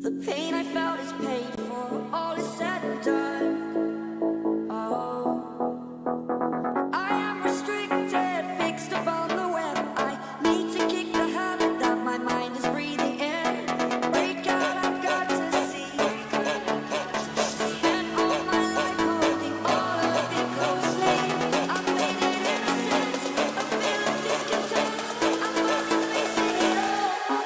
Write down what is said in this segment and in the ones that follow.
The pain I felt is paid for, all is said and done. Oh, I am restricted, fixed upon the web. I need to kick the habit that my mind is breathing in. Break out, I've got to see. Spent all my life holding all of it closely. I've made it innocent, a feel of discontent. I'm finally facing it all. Quit.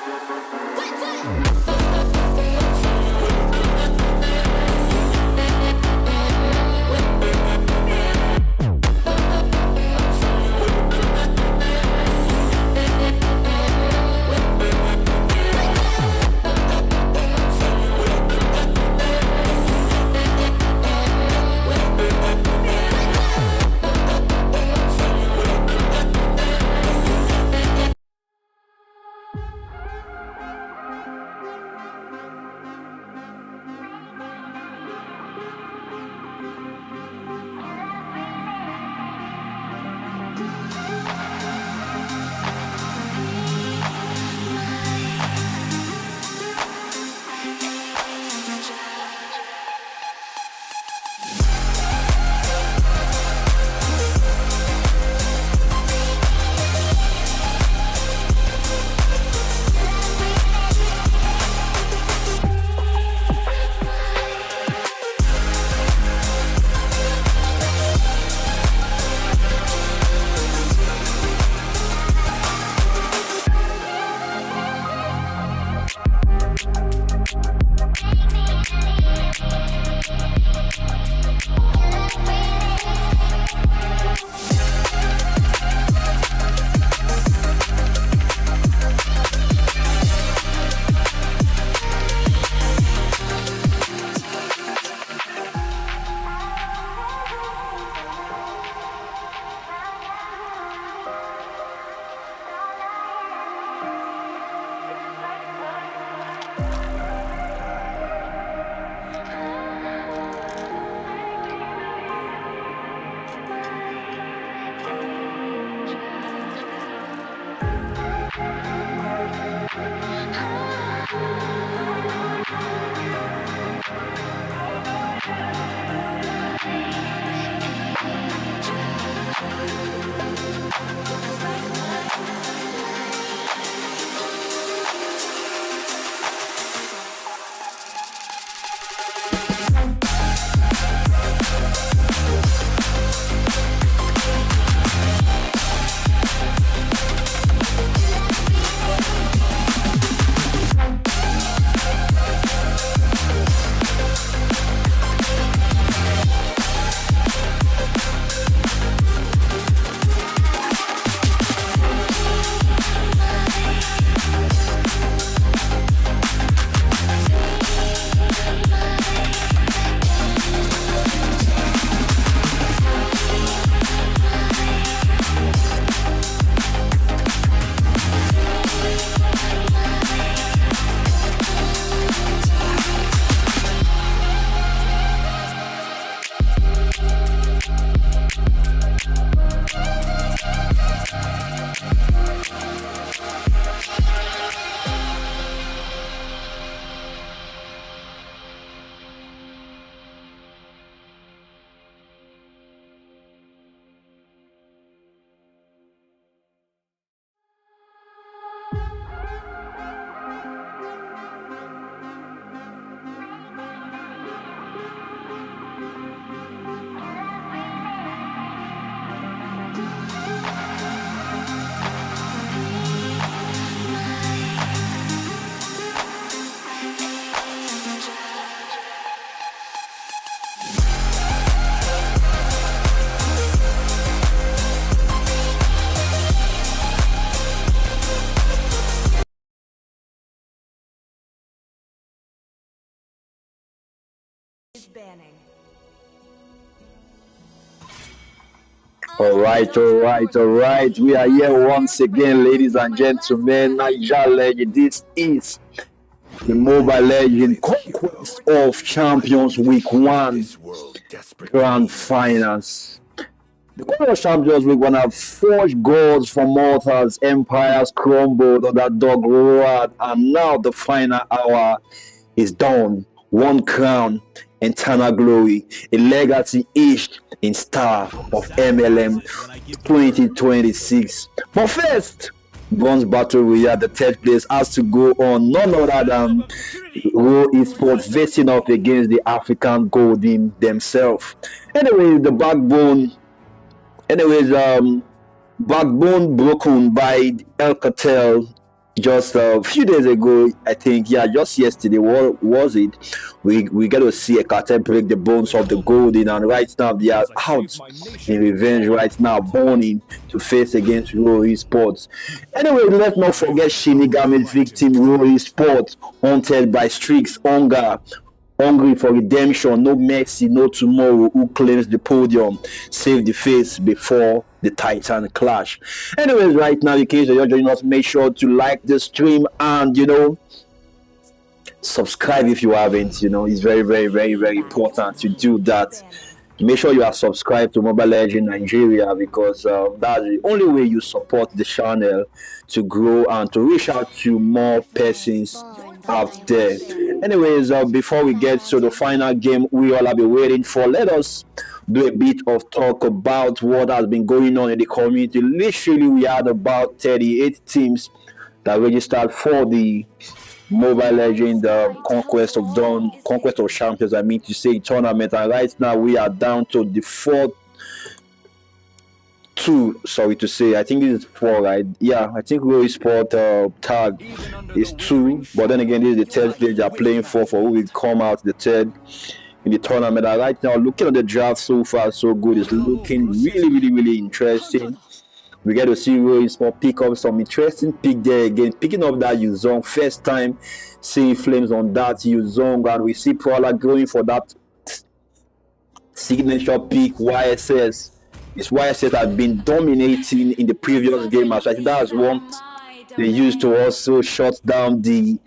Banning. All right. We are here once again, ladies and gentlemen. Naija legend. This is the Mobile Legend Conquest of Champions Week 1 Grand Finals. The Conquest of Champions Week 1 have forged gods for mortals, empires crumbled, underdog roared, and now the final hour is done. One crown, eternal glory, a legacy etched in star of MLM 2026. But first, bronze battle royale, the third place has to go on none other than Raw Esports facing off against the African Golden themselves. Anyway, the backbone. Anyways, backbone broken by El Cartel just a few days ago. I think, yeah, just yesterday. What was it? We get to see a cartel break the bones of the Golden, and right now they are out in revenge. Right now, burning to face against Raw Esports. Anyway, let's not forget Shinigami's victim, Raw Esports, haunted by streaks, hunger, hungry for redemption, no mercy, no tomorrow, who claims the podium, save the face before the Titan clash. Anyways, right now, in case you're joining us, make sure to like the stream and, subscribe if you haven't. It's very, very, very, very important to do that. Make sure you are subscribed to Mobile Legends Nigeria, because that's the only way you support the channel to grow and to reach out to more persons out there. Anyways, before we get to the final game we all have been waiting for, let us do a bit of talk about what has been going on in the community. Literally, we had about 38 teams that registered for the Mobile Legend Conquest of Dawn, Conquest of Champions, I mean to say, tournament. And right now we are down to the fourth two, sorry to say. I think this is four, right? Yeah, I think Roy Sport tag is two, but then again, this is the third stage they are playing for who will come out the third in the tournament. And right now, looking at the draft so far, so good. It's looking really, really, really interesting. We get to see Roy Sport pick up some interesting pick there again, picking up that Yuzong. First time seeing Flames on that Yuzong, and we see Prowler going for that signature pick, YSS. This YSS has been dominating in the previous game. I think that's what they used to also shut down the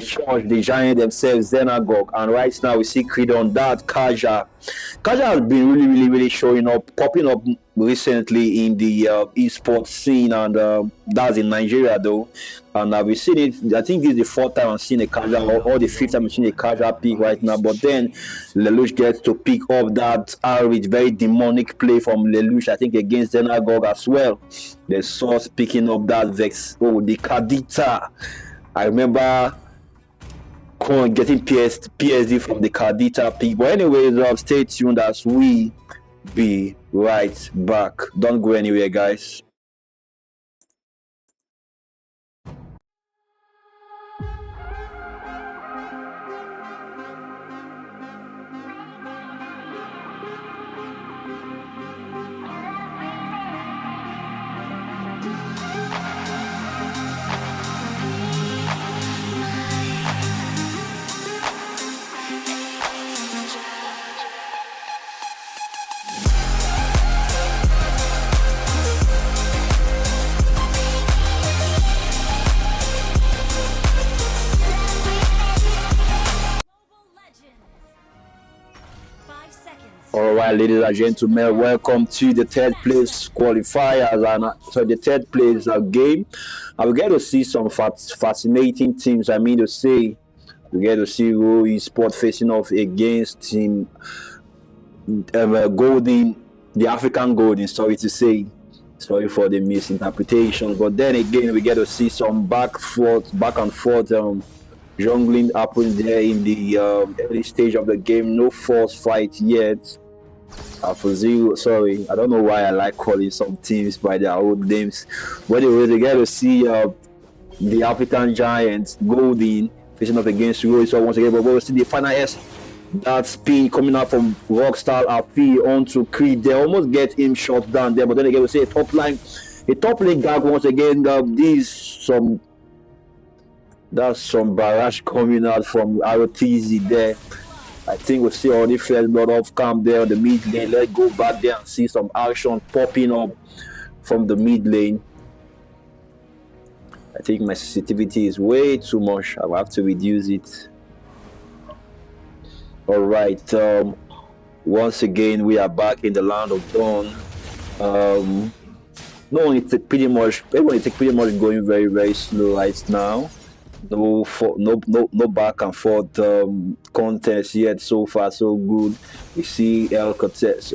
Church, the Giant themselves, Xenagog. And right now we see Creed on that. Kaja has been really, really, really showing up, popping up recently in the esports scene, and that's in Nigeria though. And we've seen it. I think this is the fourth time I've seen a Kaja, or the fifth time I've seen a Kaja pick right now. But then Lelouch gets to pick up that Arwich, very demonic play from Lelouch, I think against Xenagog as well. The Source picking up that Vex. Oh, the Kadita. I remember getting PSD from the Kadita pick. But anyways, stay tuned as we be right back. Don't go anywhere, guys. Alright, ladies and gentlemen, welcome to the third place qualifiers and the third place game. And we get to see some fascinating teams. I mean to say, we get to see Roy Sport facing off against Team Golden, the African Golden. Sorry to say, sorry for the misinterpretation. But then again, we get to see some back and forth. Jungling happens there in the early stage of the game. No force fight yet. For zero, sorry, I don't know why I like calling some teams by their old names. But anyway, they get to see the African Giants Golden facing up against Roy. So once again, but we'll see the final S. That spin coming out from Rockstar Afi onto Creed. They almost get him shot down there. But then again, we see a top lane gag once again. That's some barrage coming out from ROTZ there. I think we'll see all the first blood off camp there on the mid lane. Let's go back there and see some action popping up from the mid lane. I think my sensitivity is way too much. I'll have to reduce it. Alright, once again we are back in the land of dawn. Everyone is pretty much going very, very slow right now. No back and forth contest yet. So far, so good. We see El Cortez,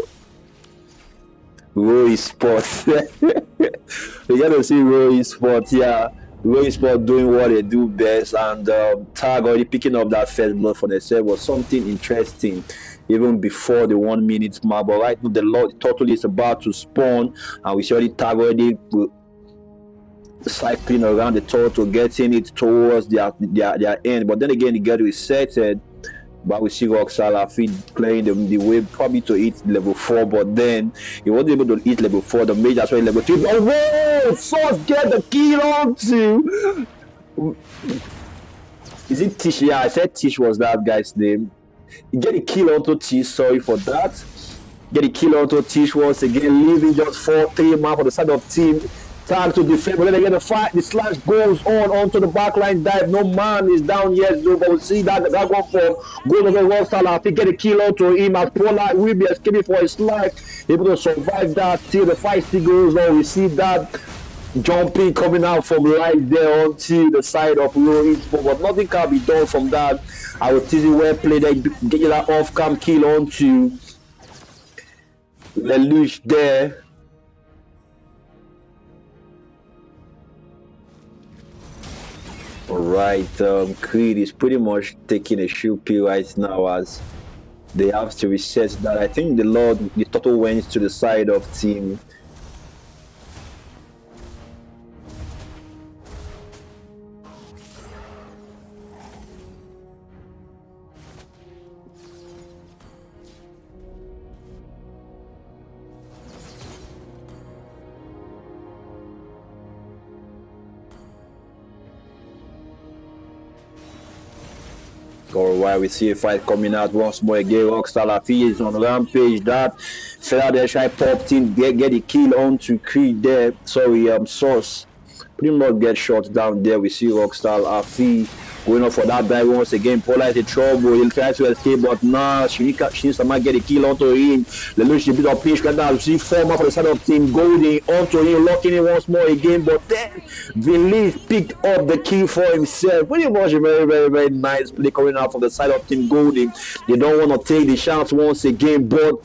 Roy Sports. We got to see Roy Sports, yeah. Roy Sports doing what they do best, and Tag already picking up that first blood for themselves was something interesting. Even before the 1 minute mark, but right now the Lord totally is about to spawn, and we see already Tag already cycling around the turtle, getting it towards their end. But then again, the get resetted. But we see Roxala feed playing the way probably to hit level 4, but then he wasn't able to hit level 4. The mage as well level 3. Oh, whoa! Sauce get the kill on to. Is it Tish? Yeah, I said Tish was that guy's name. He get a kill onto Tish. Sorry for that. Get a kill onto Tish once again, leaving just 4-3 man for the side of team. Time to defend, but then again the fight, the slash goes on onto the backline dive. No man is down yet, though, but we see that one for goal against Rockstar. I think get a kill onto him as Polar will be escaping for his life, able to survive that till the fight still goes on. We see that jumping coming out from right there onto the side of Roy, but nothing can be done from that. I was teasing well played there, get that off cam kill onto Lelouch there. Alright, Creed is pretty much taking a shoe pill right now as they have to reset that. I think the total went to the side of team. Or while we see a fight coming out once more again, Rockstar Lafi is on rampage. That fella there try popped in, get the kill onto Creed there. Sorry, Source pretty much get shot down there. We see Rockstar Lafi going up for that dive once again. Paula is in trouble. He'll try to escape, but nah, she needs to get a kill onto him. Lelouch a bit of pinch right now. We see former for the side of Team Golding onto him, locking him once more again. But then Viliz picked up the kill for himself. Pretty much a very, very, very nice play coming out from the side of Team Golding. They don't want to take the chance once again, but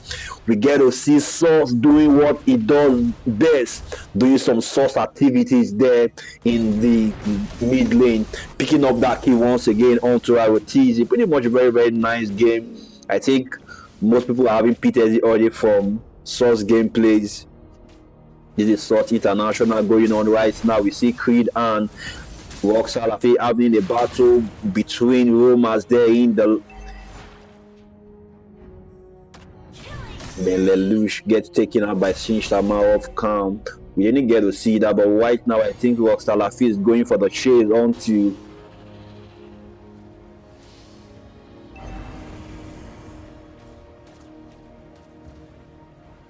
we get to see Sauce doing what he does best, doing some Sauce activities there in the mid lane, picking up that kill once again onto Arotizi. Pretty much a very, very nice game. I think most people are having PTSD already from Sauce gameplays. This is Sauce International going on right now. We see Creed and Roxal having a battle between Romans there in the. Then Lelouch gets taken out by Shinshama off calm. We didn't get to see that, but right now I think Rockstar Lafi is going for the chase onto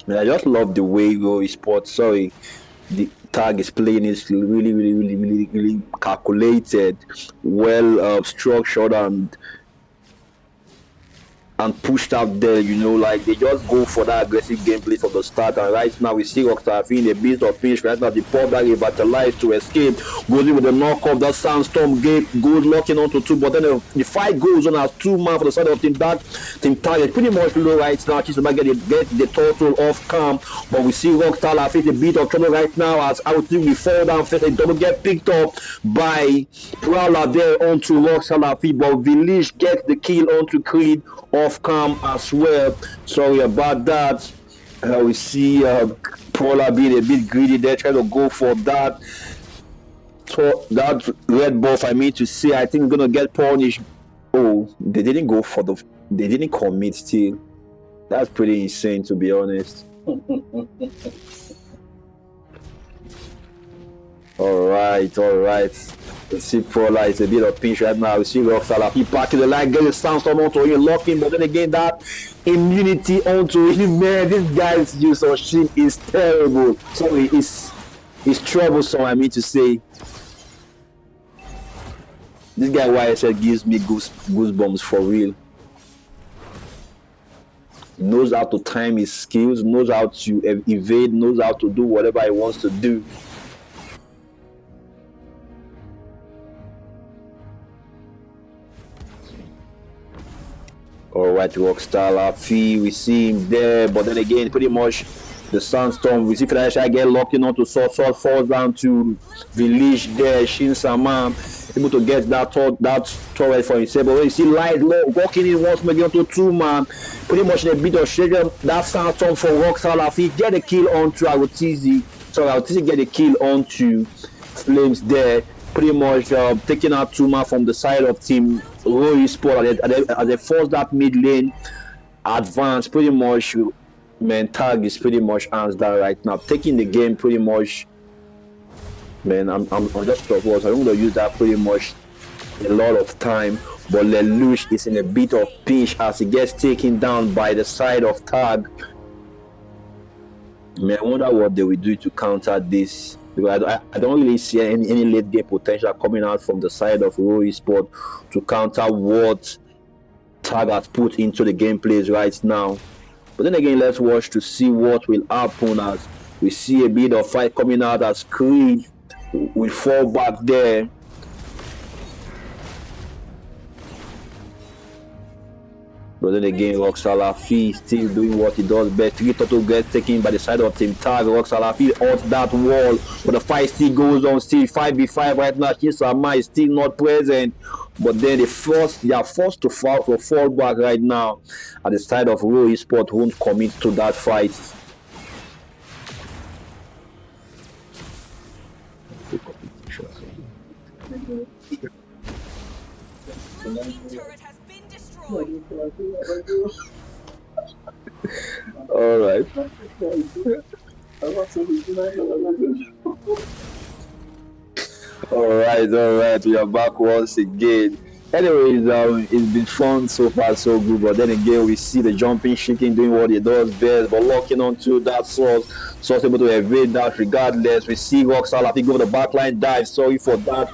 I just love the way Roy Sports, sorry, the Tag is playing is really, really, really, really, really calculated, well structured and pushed out there, like they just go for that aggressive gameplay from the start. And right now we see Rockstar in a bit of finish right now. The pop that revitalized to escape, goes in with the knock off that sandstorm gate, goes locking onto two, but then the fight goes on as 2 man for the side of Team Target pretty much low right now. She's about to get the total off camp, but we see Rockstar face a bit of trouble right now as I would think we fall down first. They don't get picked up by Prowler there onto Rockstar, but Viliz gets the kill onto Creed off cam as well. Sorry about that. We see Paula being a bit greedy there, trying to go for that. So that red buff, I mean to say, I think we're gonna get punished. Oh, they didn't go for they didn't commit still. That's pretty insane, to be honest. all right. You see Prola is a bit of pinch right now. We see Rockstar he packing the line, getting sandstorm onto him, locking, but then again that immunity onto him, man, this guy's use of shit is terrible. So it's troublesome, I mean to say. This guy YSL gives me goosebumps for real. He knows how to time his skills, knows how to evade, knows how to do whatever he wants to do. All right, Rockstar Laffy, we see him there, but then again, pretty much the Sandstorm. We see Financial get locked in onto Sword falls down to Village there. Shin Sama able to get that turret for himself. But when you see Light Low walking in once more onto two man, pretty much in a bit of shake. That Sandstorm for Rockstar Laffy get a kill onto Arotizi. So Arotizi get a kill onto Flames there. Pretty much taking out two man from the side of Team Roy Sport as they force that mid lane advance. Pretty much, man, Tag is pretty much hands down right now, taking the game pretty much. Man, I'm just of course I'm going to use that pretty much a lot of time. But Lelouch is in a bit of pinch as he gets taken down by the side of Tag. Man, I wonder what they will do to counter this. Because I don't really see any late game potential coming out from the side of Roy Sport to counter what Tag has put into the gameplays right now. But then again, let's watch to see what will happen as we see a bit of fight coming out as Creed will fall back there. But then again, Rockstar Laffy still doing what he does best. 3 total gets taken by the side of Team Tag. Rockstar Laffy out that wall, but the fight still goes on. Still 5v5 right now. Kisama is still not present. But then they are forced to fall back right now at the side of Roy Sport won't commit to that fight. All right. All right. We are back once again. Anyways, it's been fun so far, so good. But then again, we see the jumping, shaking, doing what he does best, but locking onto that Source able to evade that regardless. We see Rockstar Laffy go the backline dive. Sorry for that.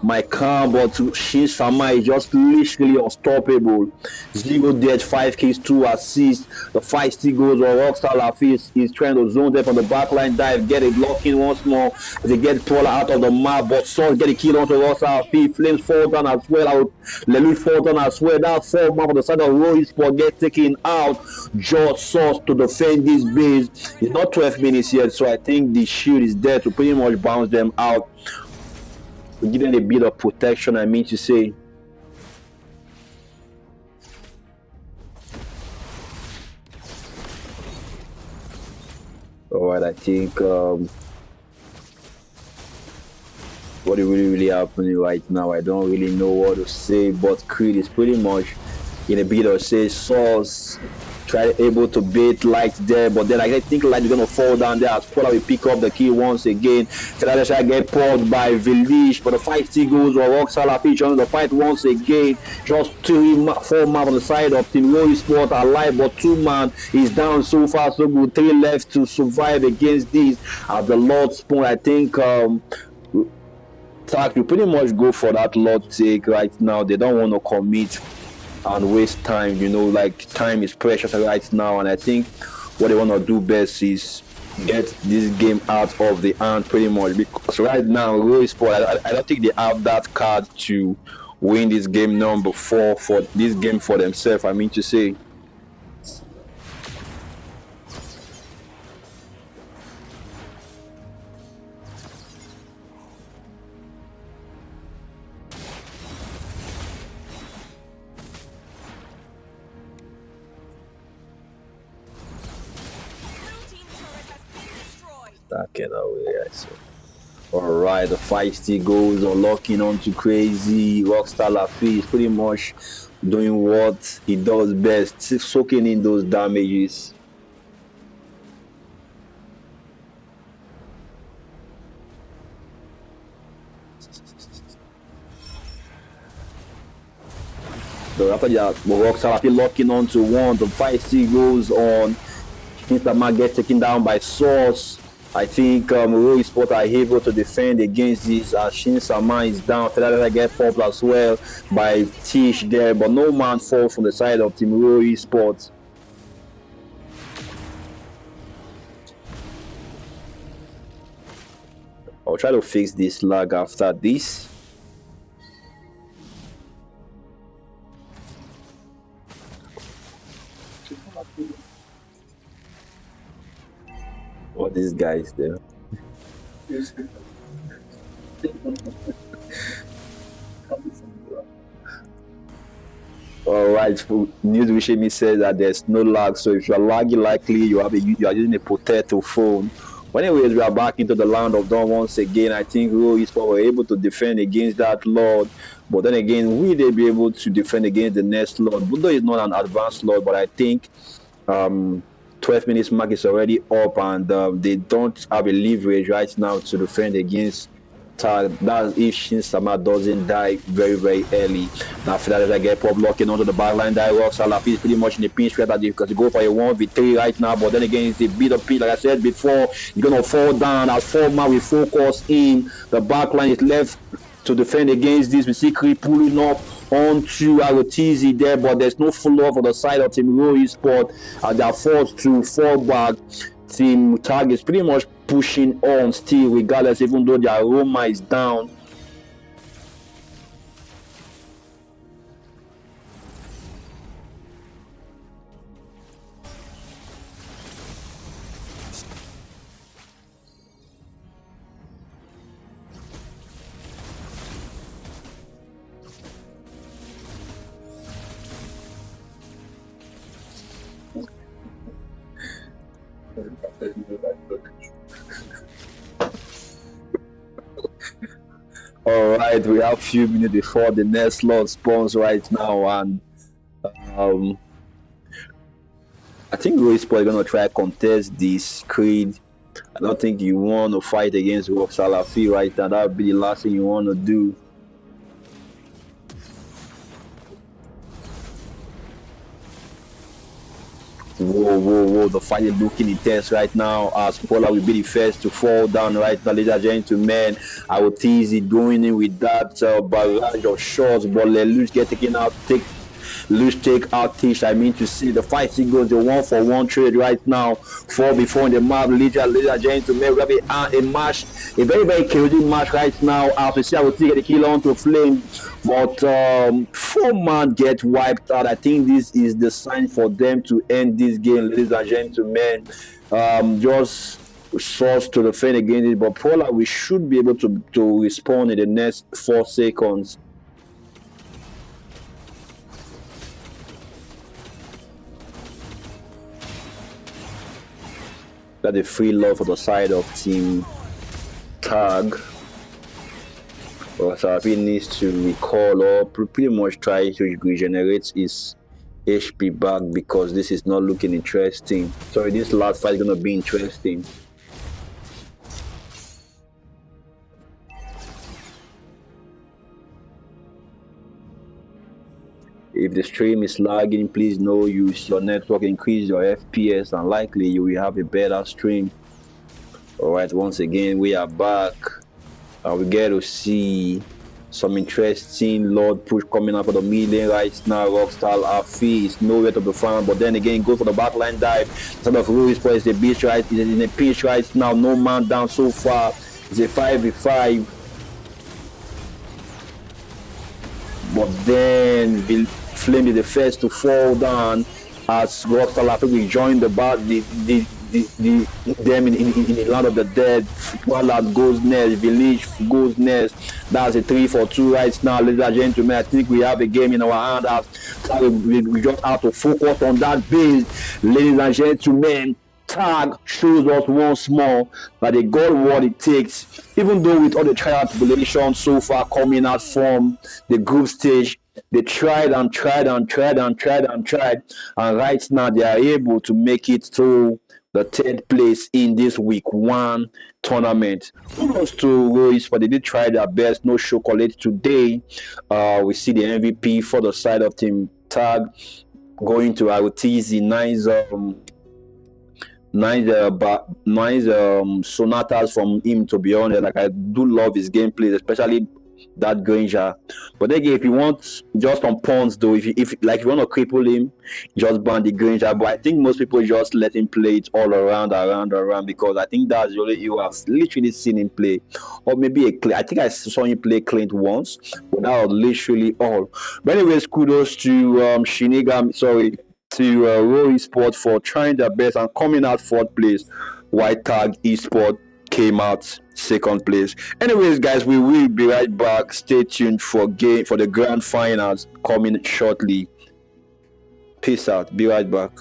My calm, but Shin Sama is just literally unstoppable. 0 death, 5 kills, 2 assists. The fight still goes on. Rockstar Laffy is trying to zone them on the backline dive, get it blocking once more. They get Paula out of the map, but Source get a kill onto Rockstar Laffy. Flames fall down as well. Lelouch fall down as well. That 4 man on the side of Roy Sport get taken out. George Source to defend this base. It's not 12 minutes yet, so I think the shield is there to pretty much bounce them out. Give them a bit of protection, I mean to say. Alright, I think what is really happening right now, I don't really know what to say, but Creed is pretty much in a bit of say Source able to bait Light there, but then I think Light is gonna fall down there as Paula will pick up the kill once again. Financial get pulled by Village, but the fight still goes on. Rockstar Laffy joins the fight once again. Just 4 man on the side of Team Roy Sport alive, but 2 man is down so far, so good. 3 left to survive against this. At the Lord Spawn, I think Tag will pretty much go for that Lord take right now. They don't want to commit and waste time, like time is precious right now, and I think what they want to do best is get this game out of the hand pretty much, because right now Roy Sport, I don't think they have that card to win this game number 4 for this game for themselves, I mean to say. Stacking away, I see. Alright, the fight still goes on, locking on to Crazy. Rockstar Laffy is pretty much doing what he does best, soaking in those damages. So after that, Rockstar Laffy locking on to 1, the fight still goes on. Instaman gets taken down by Source. I think Roy Sport are able to defend against this as Shin Sama is down. Federa get popped as well by Tish there, but no man falls from the side of Team Roy Sport. I'll try to fix this lag after this. What these guys there? All right, news Wishemi says that there's no lag. So if you're lagging, likely you are using a potato phone. But anyways, we are back into the land of Dawn once again. I think Ro Esport were able to defend against that Lord. But then again, will they be able to defend against the next Lord? But though it's not an advanced Lord, but I think um 12 minutes mark is already up, and they don't have a leverage right now to defend against Tag. That's if Shin Sama doesn't die very, very early. Now, after that, I get Pop locking onto the backline. That Rock Salafi is pretty much in the pinch where that you can go for a 1v3 right now. But then again, it's a bit of pitch. Like I said before, you're going to fall down as 4-man will focus in. The backline is left to defend against this. We see Kree pulling up onto Arotizi there, but there's no follow-up on the side of Team Roy Sport, and they're forced to fall back. Team Tag is pretty much pushing on still, regardless, even though their aroma is down. All right, we have a few minutes before the next slot spawns right now, and um, I think Roy Sport is gonna try to contest this Creed. I don't think you want to fight against Rob Salafi right now. That would be the last thing you want to do. Whoa, whoa, whoa, the fight is looking intense right now as Paula will be the first to fall down right now, ladies and gentlemen. I will tease it going in with that barrage of shots, but Lelouch get taken out, take out Tish. I mean to see the fight still goes the 1-for-1 trade right now. 4 before in the map, ladies and gentlemen. We have a match, a very, very chaotic match right now. As we see, I will take the kill onto Flame, but 4-man get wiped out. I think this is the sign for them to end this game, ladies and gentlemen. Just source to defend against it, but Paula, we should be able to respawn in the next 4 seconds. Got a free love for the side of Team Tag. But Sarabi needs to recall or pretty much try to regenerate his HP back, because this is not looking interesting. Sorry, this last fight is gonna be interesting. If the stream is lagging, please know use your network, increase your FPS, and likely you will have a better stream. Alright, once again, we are back. We get to see some interesting Lord push coming up for the million right now. Rockstar Afi is nowhere to be found, but then again, go for the backline dive. Some of Ruiz plays the beach right, is in a pinch right now. No man down so far. It's a 5v5. But then Flame is the first to fall down as Rockstar Afi will join them in the land of the dead. Twilight goes next, Village goes next. That's a 3-for-2 right now, ladies and gentlemen. I think we have a game in our hand. We just have to focus on that base, ladies and gentlemen. Tag shows us once more that they got what it takes, even though with all the trial and tribulations so far coming out from the group stage. They tried and tried and tried and tried and tried, and right now they are able to make it to the 3rd place in this week 1 tournament. Kudos to Royce, but they did try their best. No chocolate today. We see the MVP for the side of Team Tag going to Arotizi. Nice sonatas from him, to be honest. Like, I do love his gameplay, especially that Granger. But again, if you want just on pawns though, if you want to cripple him, just ban the Granger. But I think most people just let him play it all around, because I think that's really you have literally seen him play. Or maybe I think I saw him play Clint once, but that was literally all. But anyways, kudos to to Raw Esport for trying their best and coming out fourth place, while Tag Esport came out second place. Anyways, guys, we will be right back. Stay tuned for the grand finals coming shortly. Peace out. Be right back.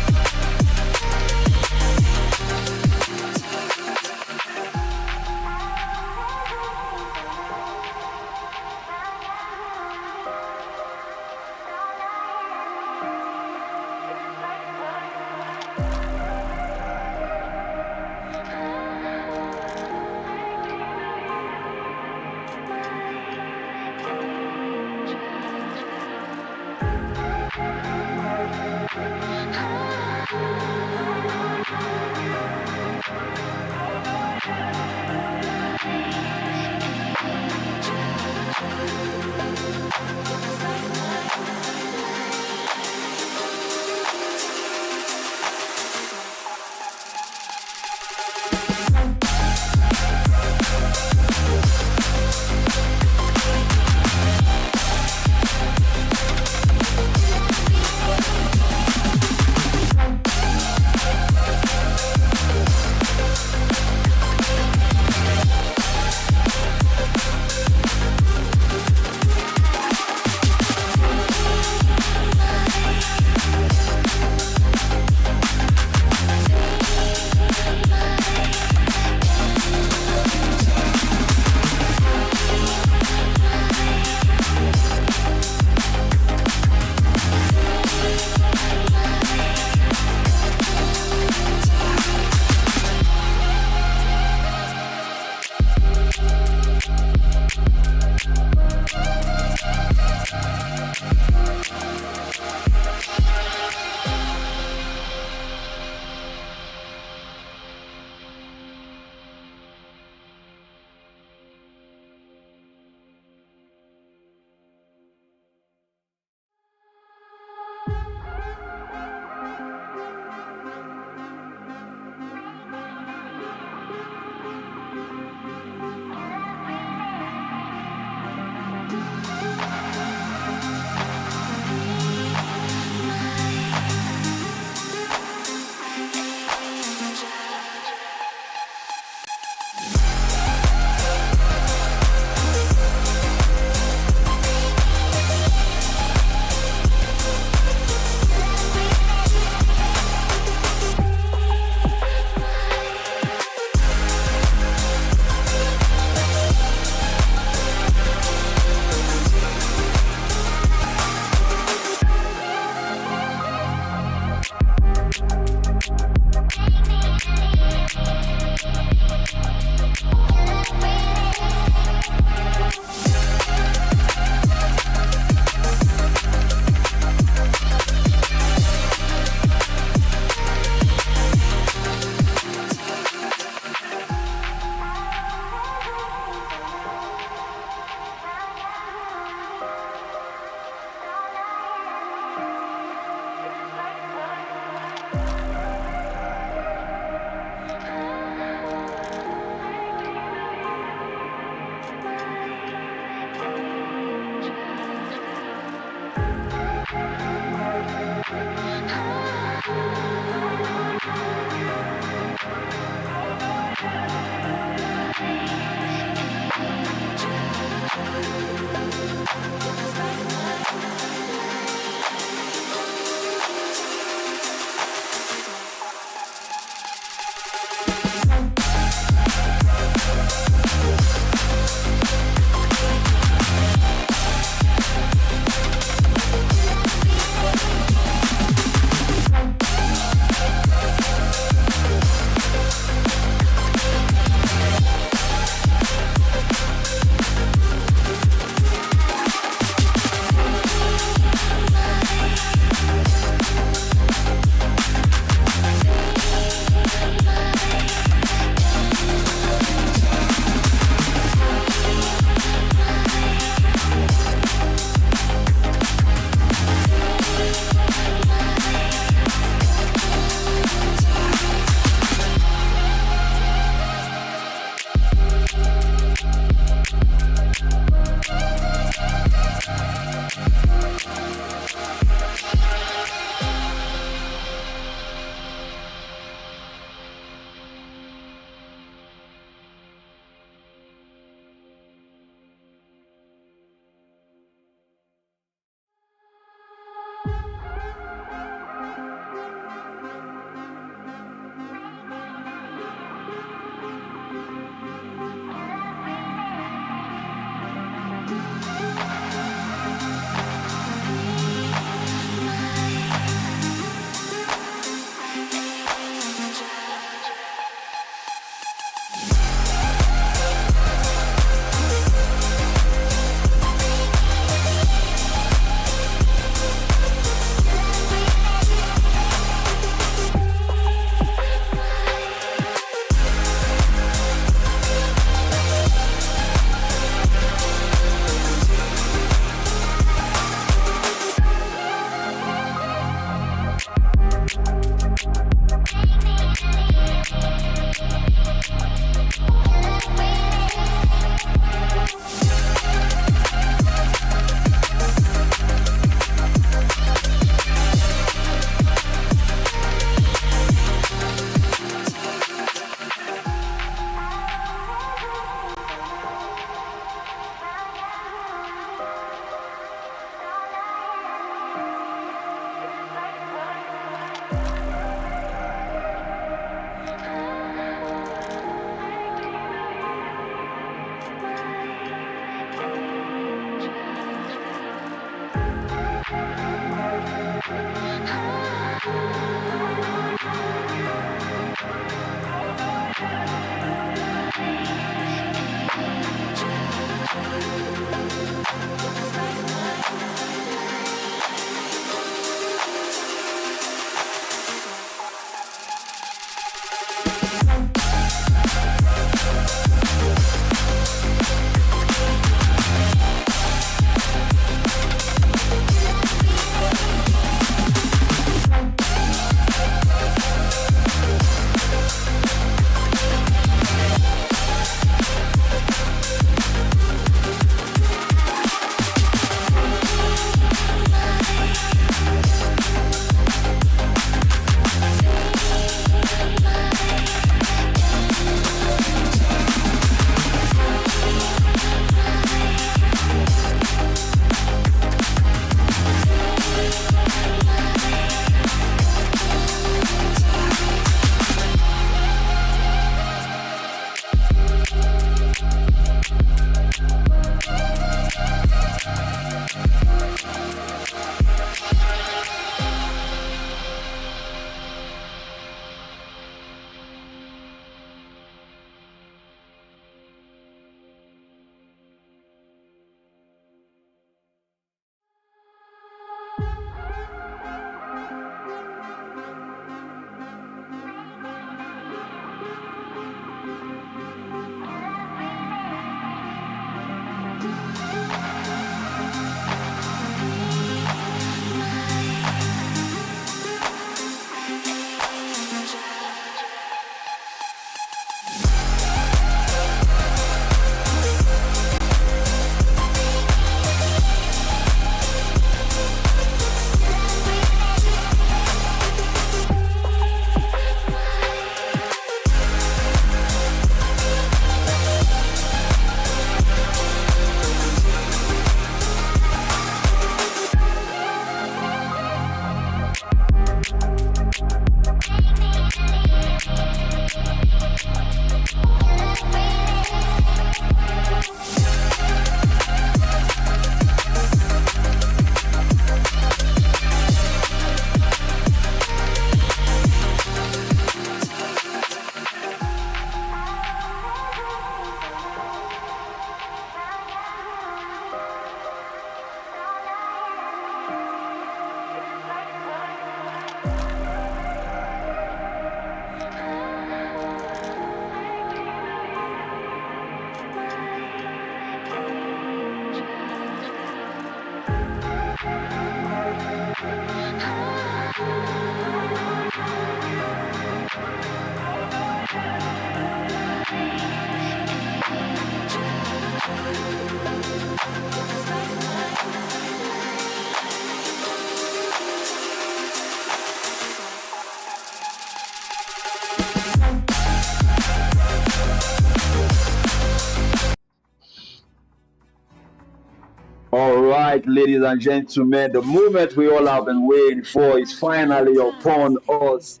right, ladies and gentlemen, the moment we all have been waiting for is finally upon us.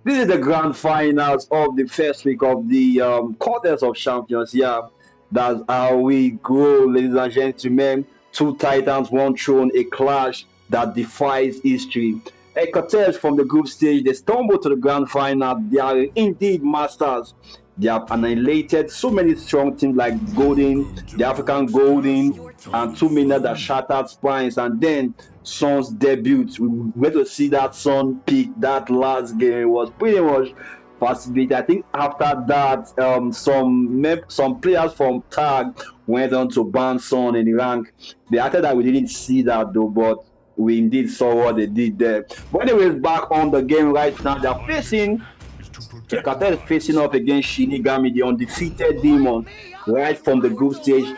This is the grand finals of the first week of the quarters of champions. Yeah, that's how we go, ladies and gentlemen. Two titans, one throne, a clash that defies history. A Cartels from the group stage, they stumble to the grand final. They are indeed masters. They have annihilated so many strong teams like Golden, the African Golden, and too many that shattered spines. And then Son's debut. We went to see that Son pick that last game. It was pretty much fascinating. I think after that, some players from Tag went on to ban Son in the rank. They acted that we didn't see that though, but we indeed saw what they did there. But anyways, back on the game right now, they're facing the Cartel is facing up against Shinigami, the undefeated demon, right from the group stage.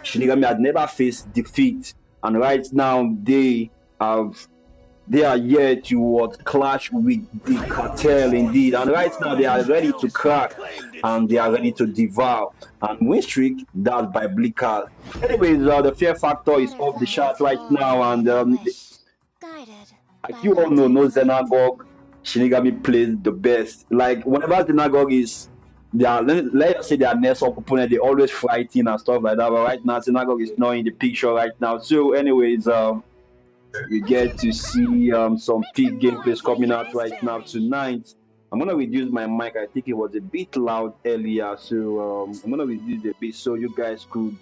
Shinigami had never faced defeat, and right now have they are here to what clash with the cartel indeed, and right now they are ready to crack and they are ready to devour and win streak that's biblical. Anyways, the fear factor is off the chart right now, and like you all know, no Xenagog, Shinigami plays the best. Like whenever Xenagog is let's say their next opponent, they always fighting and stuff like that. But right now, Xenagog is not in the picture right now. So, anyways, we get to see some peak gameplays coming out right now tonight. I'm gonna reduce my mic. I think it was a bit loud earlier, so I'm gonna reduce it a bit so you guys could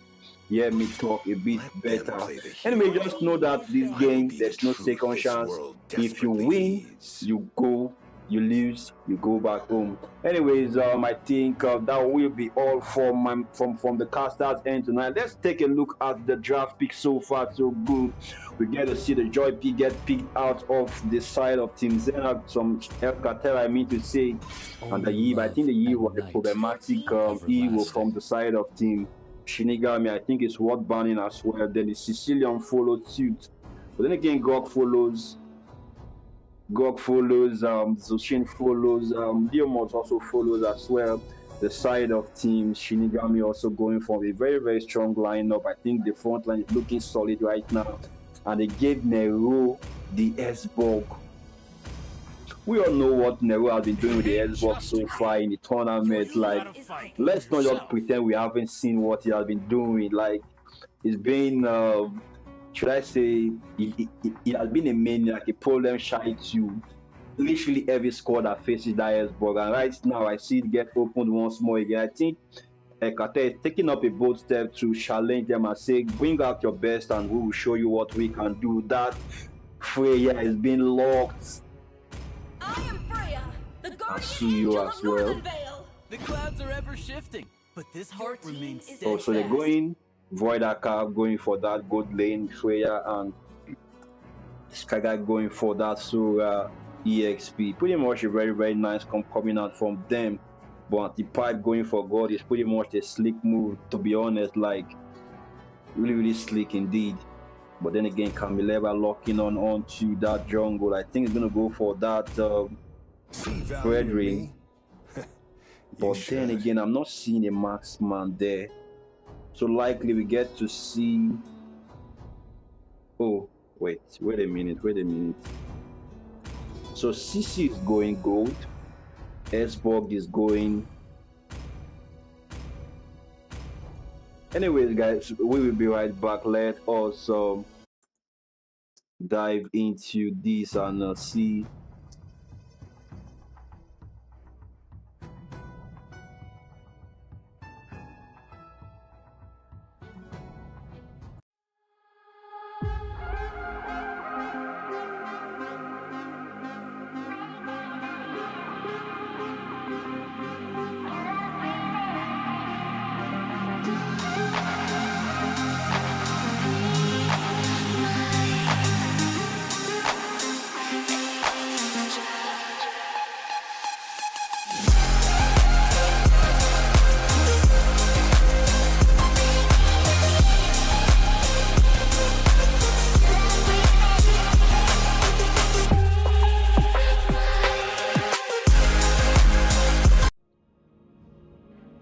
hear me talk a bit better. Anyway, just know that this game there's no second chance. If you win, you go. You lose, you go back home. Anyways, I think that will be all from the casters end tonight. Let's take a look at the draft pick so far. So good. We get to see the Joy pick get picked out of the side of Team Zena, some El Cartel, I mean to say, and the Eve. I think the Eve was a problematic Eve from the side of Team Shinigami. I think it's worth banning as well. Then the Sicilian followed suit, but then again, Gog follows, Zushin follows, Diomos also follows as well. The side of Team Shinigami also going for a very, very strong lineup. I think the front line is looking solid right now. And they gave Nero the S-Bug. We all know what Nero has been doing with the S-Bug so far in the tournament. Like, let's not just pretend we haven't seen what he has been doing. Like, it's been... should I say, it has been a maniac, a problem shy to literally every squad that faces that S-Bug. And right now, I see it get opened once more again. I think Ekate is taking up a bold step to challenge them and say, bring out your best and we will show you what we can do. That Freya is being locked. I am Freya, the I see you as well. The clouds are ever shifting, but this heart remains steadfast. Oh, so they're going Voidaka going for that gold lane, Freya and Skaga going for that Sura EXP. Pretty much a very, very nice coming out from them. But the pipe going for God is pretty much a slick move, to be honest, like really, really slick indeed. But then again, Camileva locking on to that jungle. I think he's gonna go for that Frederick. But then again, I'm not seeing a marksman there. So likely we get to see. Oh, wait a minute. So CC is going gold. S-Bug is going. Anyways, guys, we will be right back. Let us dive into this and see.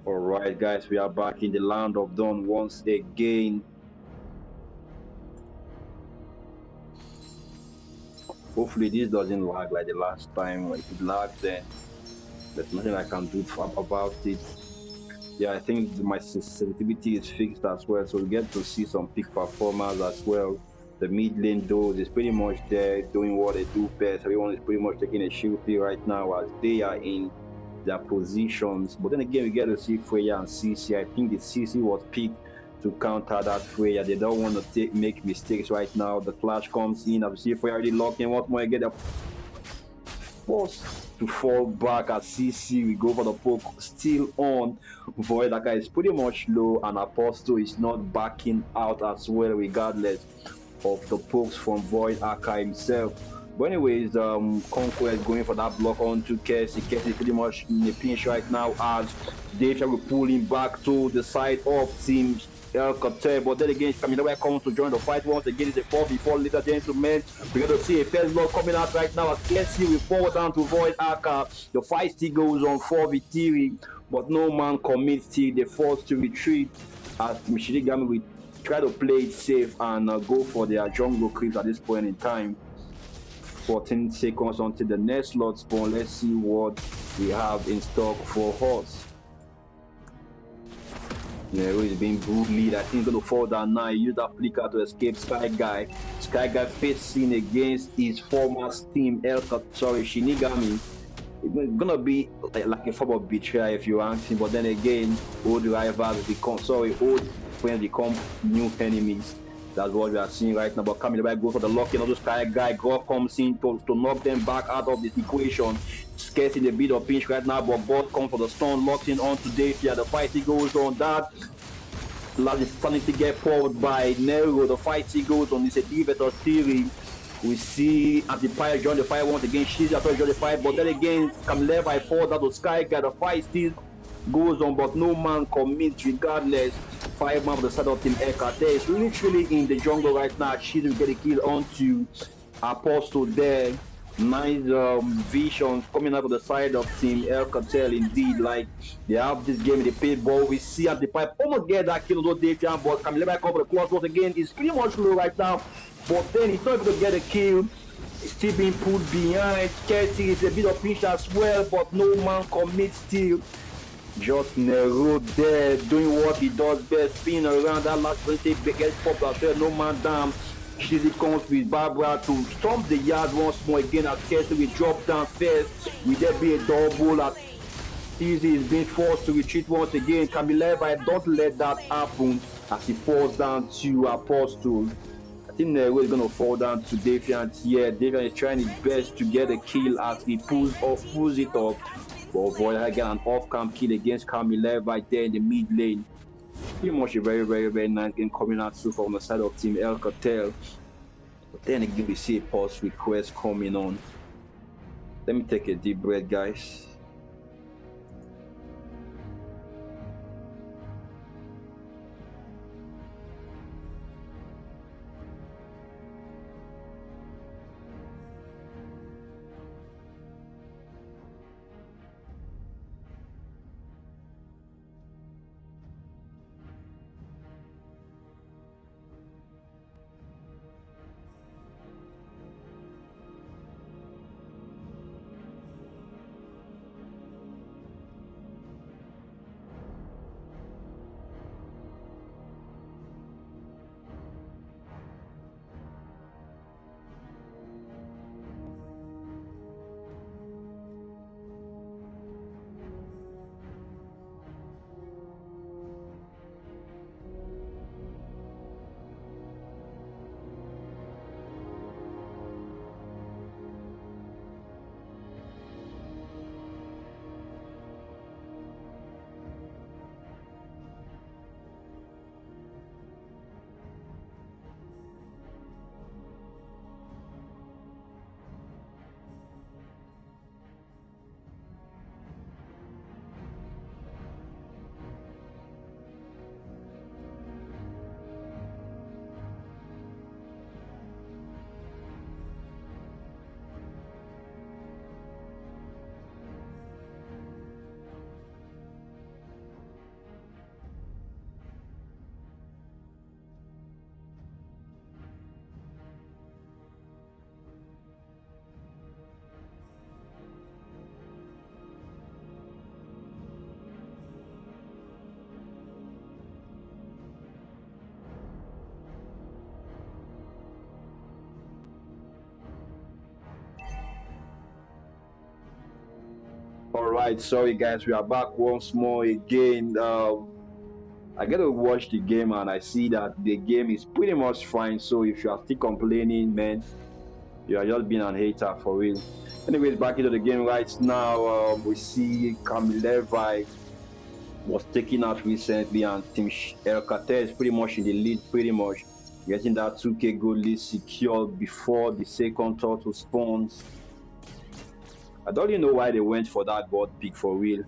Alright guys, we are back in the land of dawn once again. Hopefully this doesn't lag like the last time. If it lags, then there's nothing I can do about it. Yeah, I think my sensitivity is fixed as well, so we get to see some peak performers as well. The mid lane those is pretty much there doing what they do best. Everyone is pretty much taking a shield pick right now as they are in their positions. But then again, we get to see Freya and CC. I think the CC was picked to counter that Freya. They don't want to make mistakes right now. The flash comes in. As we see Freya already locked in. What more? You get a forced to fall back at CC. We go for the poke, still on. Void that guy is pretty much low, and Apostle is not backing out as well, regardless of the pokes from Void Aka himself. But anyways, Conquest going for that block onto Kessie. Kessie pretty much in a pinch right now as they try to pull him back to the side of Team El Cartel. But then again, Camila comes to join the fight once again. It's a 4v4, ladies and gentlemen. We're going to see a first block coming out right now as Kessie will forward down to Void Aka. The fight still goes on 4v3, but no man commits till they forced to retreat as Shinigami will try to play it safe and go for their jungle creeps at this point in time. 14 seconds until the next slot spawn. Let's see what we have in stock for us. Nero is being bullied. I think he's going to fall down now. He used that flicker to escape Sky Guy. Sky Guy facing against his former team, Shinigami. It's gonna be like a form of betrayal if you ask him, but then again, old rivals become old friends become new enemies. That's what we are seeing right now. But coming back, go for the lock-in of the Sky Guy. God comes in to knock them back out of this equation. Scarce in a bit of pinch right now, but God comes for the stone, locked in on today. Yeah, the fighting goes on. That last is starting to get forward by Nero. The fighting goes on. It's a divitor theory. We see Antipire join the fight once again. She's after join the fight, but then again, Camille by fall that the Sky Guy. The fight still goes on, but no man commits regardless. 5 man on the side of Team Ekate is literally in the jungle right now. She's will get a kill onto Apostle there. Nice visions coming out of the side of Team El Cartel. Indeed, like they have this game in the paint ball. We see at the pipe almost get that kill, though Dacian, but Camille back over the cross once again is pretty much low right now. But then he's not able to get a kill. He's still being pulled behind. Kessie is a bit of pinch as well, but no man commits still. Just Nero there doing what he does best, spinning around that last 20 gets popped as well, no man down. Shizzy comes with Barbara to stomp the yard once more again as Kessie will drop down first. Will there be a double as Shizzy is being forced to retreat once again? Camille, don't let that happen as he falls down to Apostle. I think Nero is going to fall down to Davian. Yeah, Davian is trying his best to get a kill as he pulls it up. But Void again an off-camp kill against Camille right there in the mid lane. Pretty much a very, very, very nice game coming out too from the side of Team El Cartel. But then again, we see a pause request coming on. Let me take a deep breath, guys. right, sorry guys, we are back once more again. I get to watch the game and I see that the game is pretty much fine. So if you are still complaining, man, you are just being an hater for real. Anyways, back into the game right now. We see Camille was taken out recently, and Team El Catel is pretty much in the lead, pretty much getting that 2K goal lead secured before the second turtle spawns. I don't even know why they went for that god pick for real.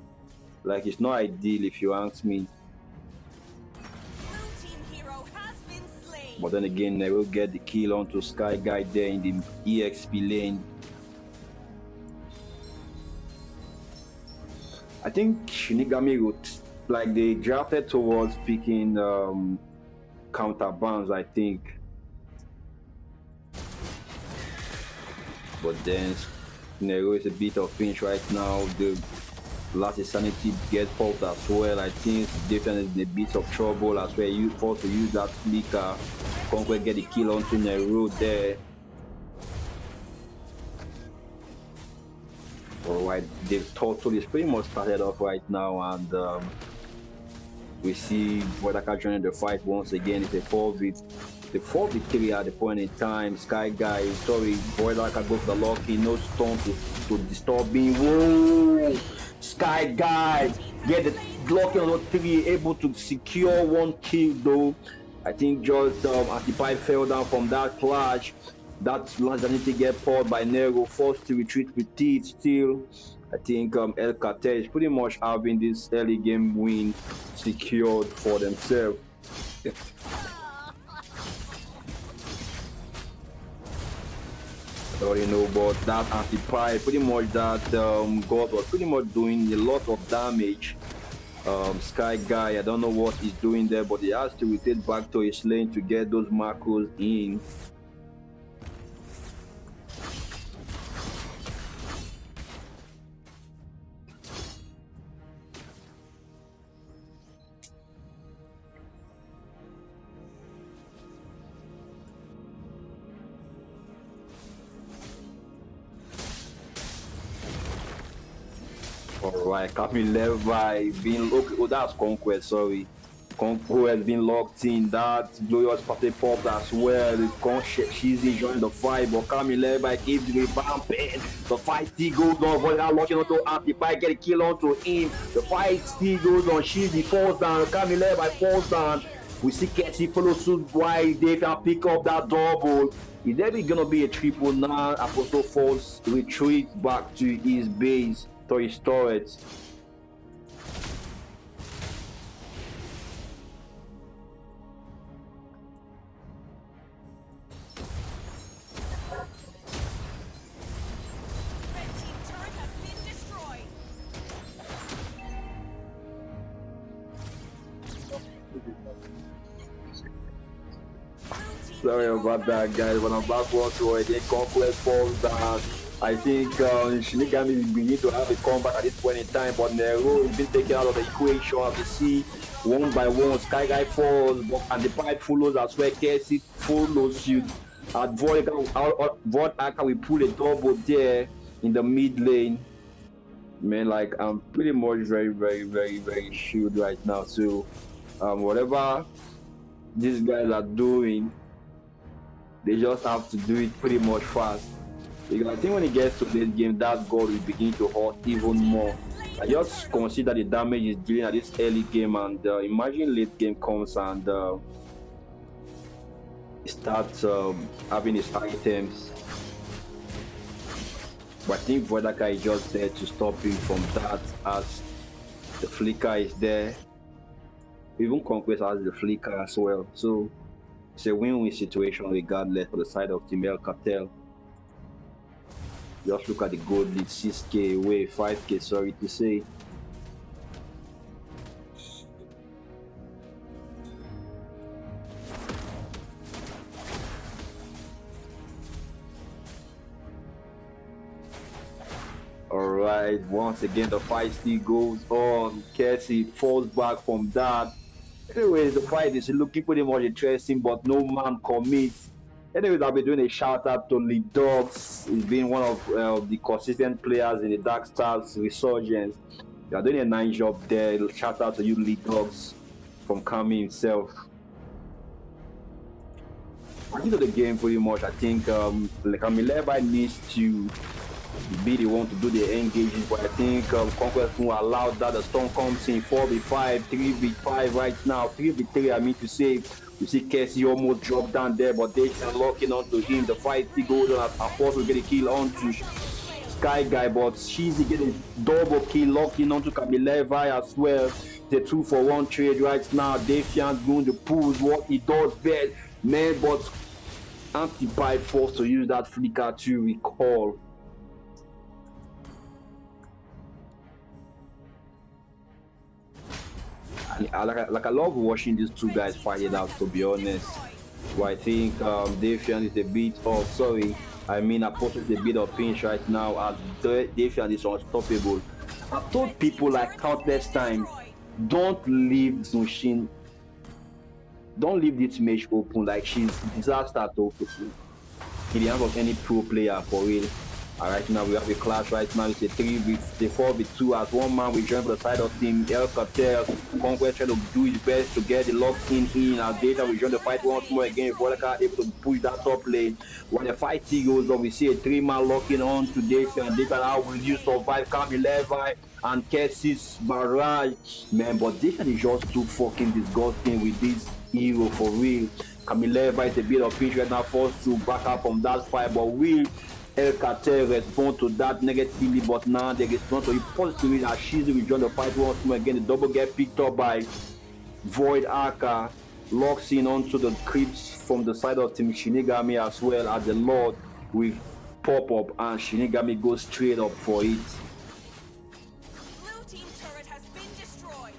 Like, it's not ideal if you ask me. Blue team hero has been slain. But then again, they will get the kill onto Sky Guy there in the EXP lane. I think Shinigami wrote, like, they drafted towards picking counterbands, I think. But then Nero is a bit of pinch right now. The last sanity get popped as well. I think Defense is in a bit of trouble as well. You forced to use that flicker. Conquer get the kill onto Nero there. Alright, the total is pretty much started off right now, and we see Vodaka joining the fight once again. It's a 4v3 victory at the point in time. Sky Guy, sorry, Vodaka goes for the lock in, no stone to disturb me. Whoa! Sky Guy get the blocking on 3, able to secure 1 kill though. I think just Antipipe fell down from that clash. That launch that need to get pulled by Nero, forced to retreat with it still. I think El Catel is pretty much having this early game win secured for themselves. I don't know, but that Antipipe, pretty much that god was pretty much doing a lot of damage. Sky Guy, I don't know what he's doing there, but he has to retreat back to his lane to get those macros in. Alright, Camille Levi being locked. Oh, that's Conquest, sorry. Conquest being locked in. That glorious party popped as well. She's joined the fight, but Camille Levi keeps revamping. The fight still goes on. Voila locking onto Antipi, get a kill onto him. The fight still goes on. She's falls down. Camille Levi falls down. We see Cassie follow suit while they can pick up that double. Is there gonna be a triple now? Apostle Falls retreat back to his base, to his turret. Red team turret has been destroyed. Sorry about that, guys. When I'm back once more again, Conquest falls down. I think Shinigami will need to have a comeback at this point in time, but Nero has been taken out of the equation. As you see, one by one, Sky Guy falls, and the pipe follows as well. Casey follows you. At Void Aka will pull a double there in the mid lane. Man, like, I'm pretty much very shield right now. So, whatever these guys are doing, they just have to do it pretty much fast. Because I think when it gets to this game, that god will begin to hurt even more. I just consider the damage he's dealing at this early game, and imagine late game comes and he starts having his items. But I think Vodaka is just there to stop him from that, as the flicker is there. Even Conquest has the flicker as well. So it's a win-win situation regardless for the side of Team El Catel. Just look at the gold lead, 6k away, 5k, sorry to say. Alright, once again the fight still goes on. Casey falls back from that. Anyways, the fight is looking pretty much interesting, but no man commits. Anyways, I'll be doing a shout out to Lead Dogs. He's been one of the consistent players in the Dark Stars resurgence. You are doing a nice job there. Shout out to you, Lead Dogs, from Kami himself. I think of the game pretty much. I think like Kamileva needs to be the one to do the engaging, but I think Conquest will allow that. The storm comes in 4v5, 3v5 right now, 3v3. I mean to say, you see Casey almost drop down there, but they are locking onto him. The fight he goes on as Force will get a kill onto Sky Guy, but Cheesy get a double kill locking onto Kamileva as well. The 2-for-1 trade right now. Defiant going to pull what he does best, man, but Anti-Pipe forced to use that flicker to recall. Like I love watching these two guys fight it out, to be honest. But I think Defiant is a bit of sorry. I mean, Apostle is a bit of pinch right now, as Defiant is unstoppable. I've told people like countless times, don't leave Zunshin, don't leave this match open. Like, she's disaster to in the hands of any pro player for real. Right now we have a clash right now. It's a 4v2 as one man we join for the side of team El Cartel. Conquest trying to do his best to get the lock in as Data we join the fight once more again. Volaka able to push that top lane. When the fight goes on, we see a 3-man locking on to Data, and Data, how will you survive? Kami Levi and Kessis Barrage, man, but Data is just too fucking disgusting with this hero for real. Kami Levi is a bit of pinch right now, forced to back up from that fight, but will El Cartel respond to that negatively, but now they respond to it positively as she's rejoined the fight once more again. The double get picked up by Void Arca, locks in onto the creeps from the side of Team Shinigami as well as the Lord with pop up, and Shinigami goes straight up for it. Blue team turret has been destroyed.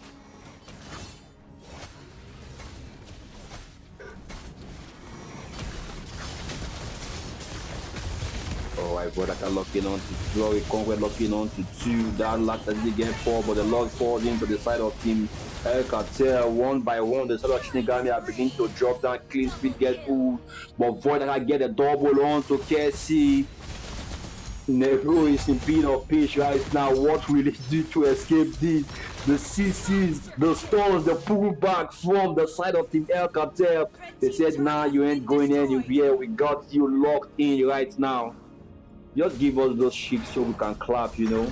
Alright, Vodaka locking on to Glory, Conquest locking on to 2. That last as they get 4, but the Lord falls into the side of Team El Cartel. One by one, the side of Shinigami are beginning to drop down. Clean speed gets pulled, but Vodaka get a double on to KC. Nebro is in beat of pitch right now. What will he do to escape this? The CCs, the stones, the pullback from the side of Team El Cartel. They said, nah, you ain't going anywhere. We got you locked in right now. Just give us those shit so we can clap, you know.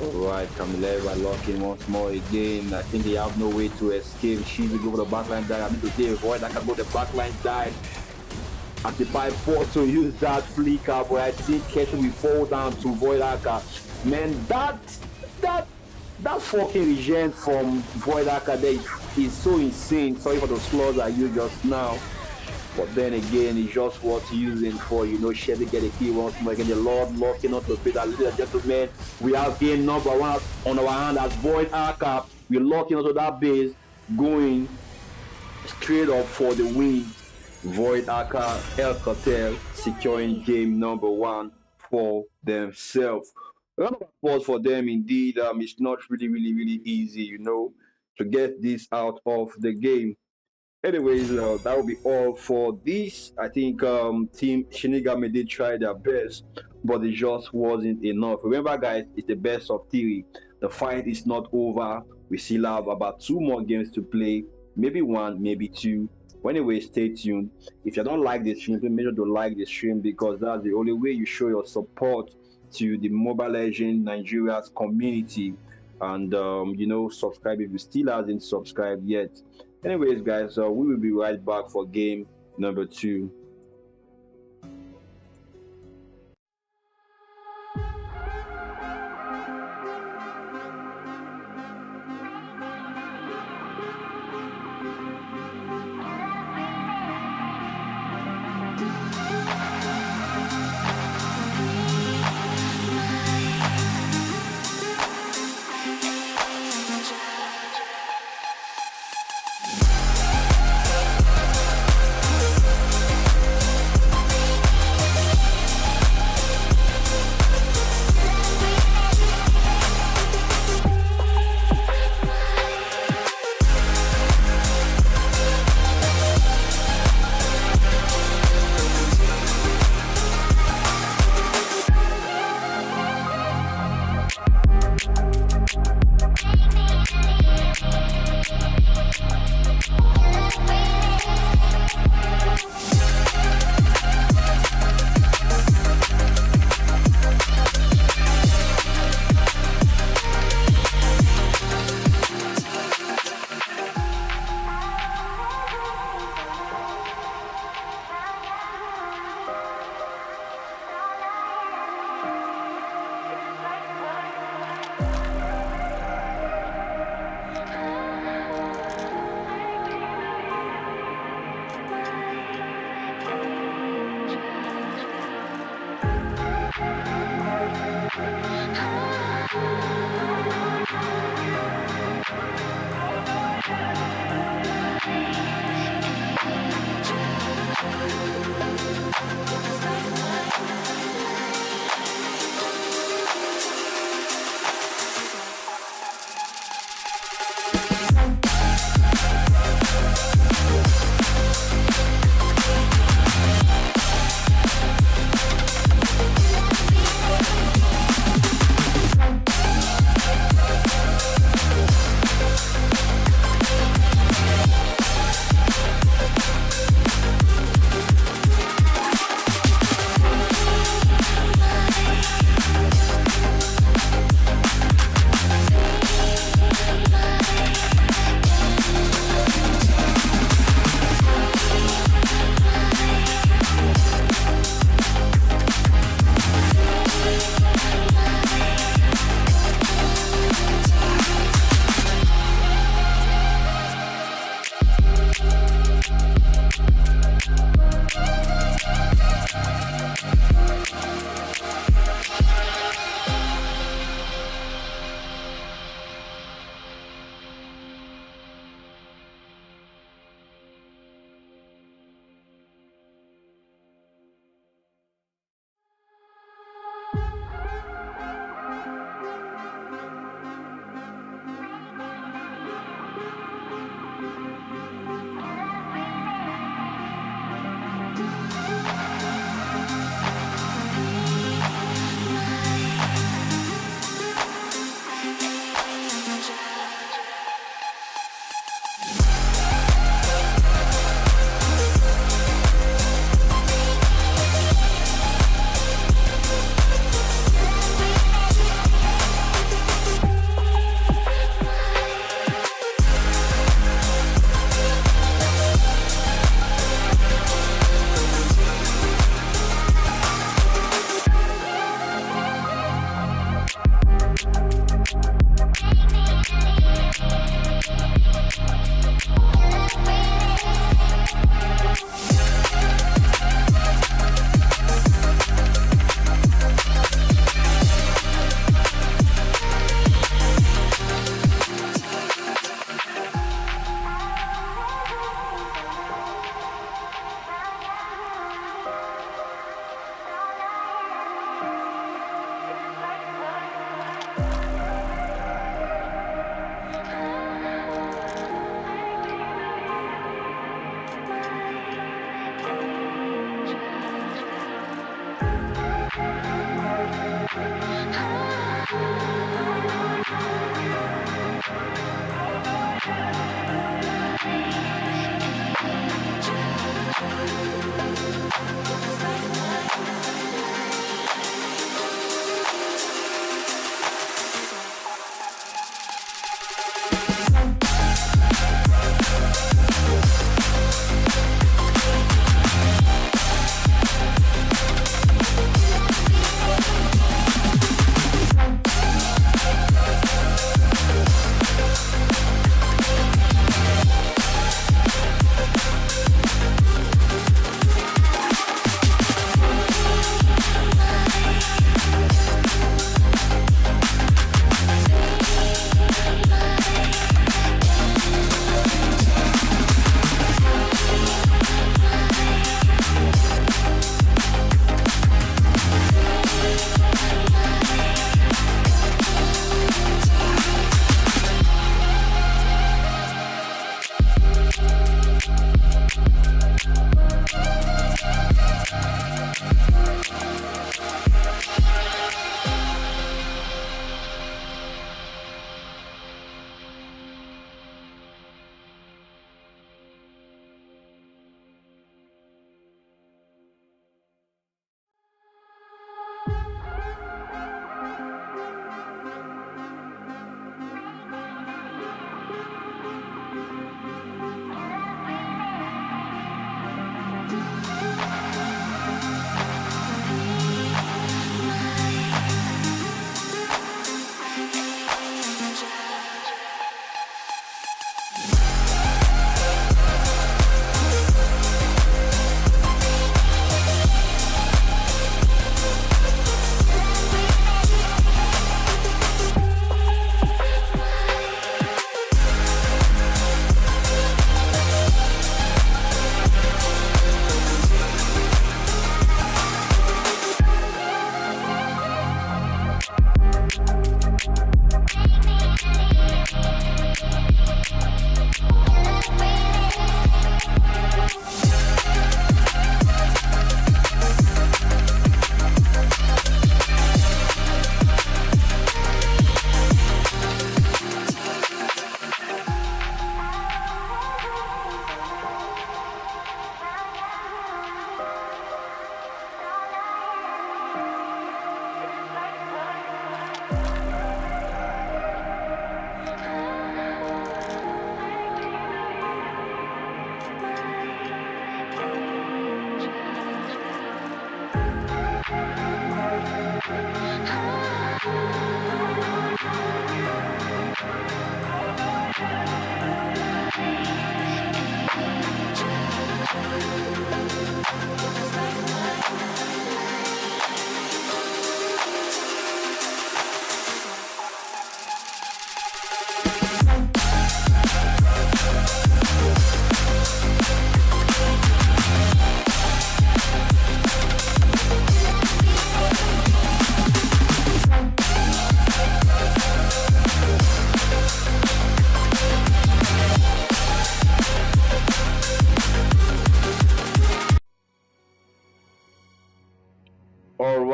Alright, Kamileva locking once more again. I think they have no way to escape. She will go to the backline dive. I need to say avoid that can go to the backline dive. Anti-Pipe forced to use that flicker, but I think Kesha will fall down to Void Arca. Man, that fucking regen from Void Arca there is so insane. Sorry for the slurs I used just now. But then again, it's just worth using for, you know, Chevy get a key once more again. The Lord locking up to Peter, ladies and gentlemen. We have game number 1 on our hand as Void Arca. We're locking onto that base, going straight up for the win. Void Arca, El Cartel securing game number 1 for themselves. A round of applause for them indeed. It's not really easy, you know, to get this out of the game. Anyways, that will be all for this. I think Team Shinigami did try their best, but it just wasn't enough. Remember, guys, it's the best of 3. The fight is not over. We still have about 2 more games to play. Maybe 1, maybe 2. Anyway, stay tuned. If you don't like this stream, please make sure to like the stream, because that's the only way you show your support to the Mobile Legends Nigeria's community. And you know, subscribe if you still hasn't subscribed yet. Anyways, guys, we will be right back for game number 2.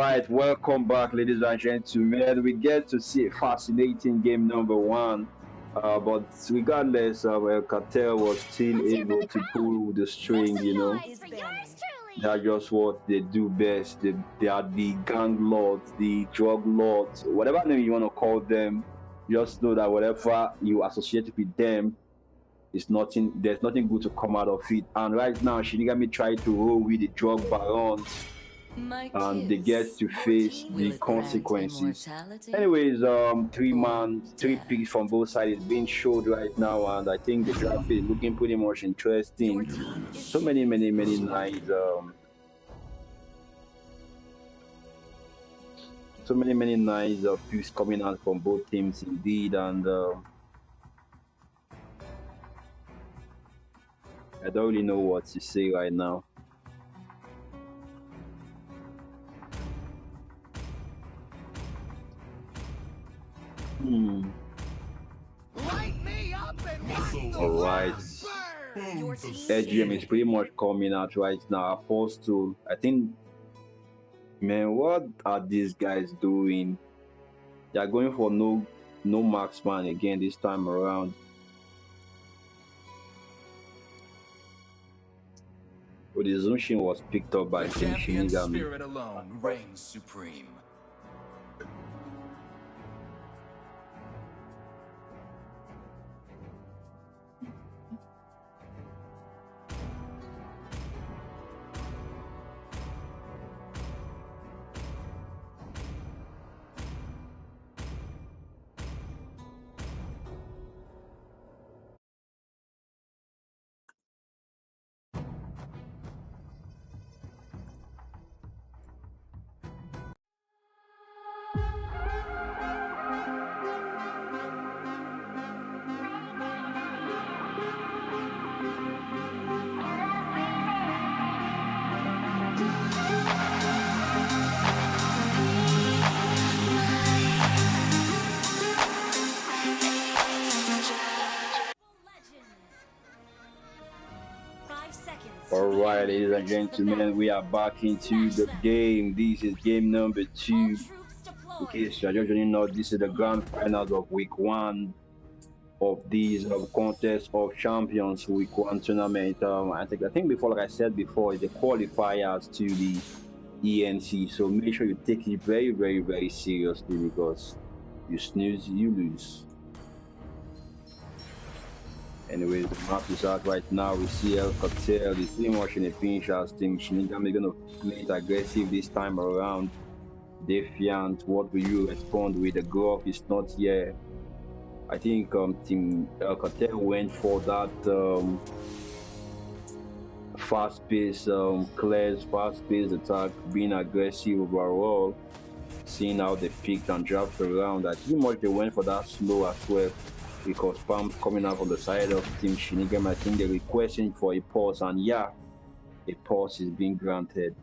right, welcome back, ladies and gentlemen. We get to see a fascinating game number one. But regardless, El Cartel was still Let's hear from able the to crowd. pull the Make string, some you know. noise Is for banning. yours truly. That's just what they do best. They are the gang lords, the drug lords, whatever name you want to call them. Just know that whatever you associate with them is nothing. There's nothing good to come out of it. And right now, Shinigami tried to roll with the drug barons, My and they get kiss. to face Will the it grant consequences. immortality Anyways, or three death? picks from both sides is being showed right now, and I think the draft is looking pretty much Your interesting. team is So many, many nice, so many nice picks coming out from both teams indeed, and I don't really know what to say right now. Hmm. Light me up and watch the All right. world burn! your team SGM is pretty much coming out right now. Apostle, I think, man, what are these guys doing? They are going for no marksman again this time around. But the Zunshin was picked up by The Team champion's Shinigami. spirit alone reigns supreme. Legends. 5 seconds. All right, ladies and gentlemen, we are back into the game. This is game number All 2. troops In deployed. case you're just joining us, this is the grand finals of week 1 of these contest of champions week 1 tournament. I think before, like I said before, is the qualifiers to the ENC. So make sure you take it very, very, very seriously, because you snooze, you lose. Anyways, the map is out right now. We see El Cartel is pretty much in a pinch as Team Shinigami gonna play it aggressive this time around. Defiant, what will you respond with? The growth is not here. I think Team El Cartel went for that fast-paced, fast-paced attack, being aggressive overall. Seeing how they picked and dropped around, I think much they went for that slow as well, because Pam's coming out from the side of Team Shinigami. I think they're requesting for a pause, and yeah, a pause is being granted.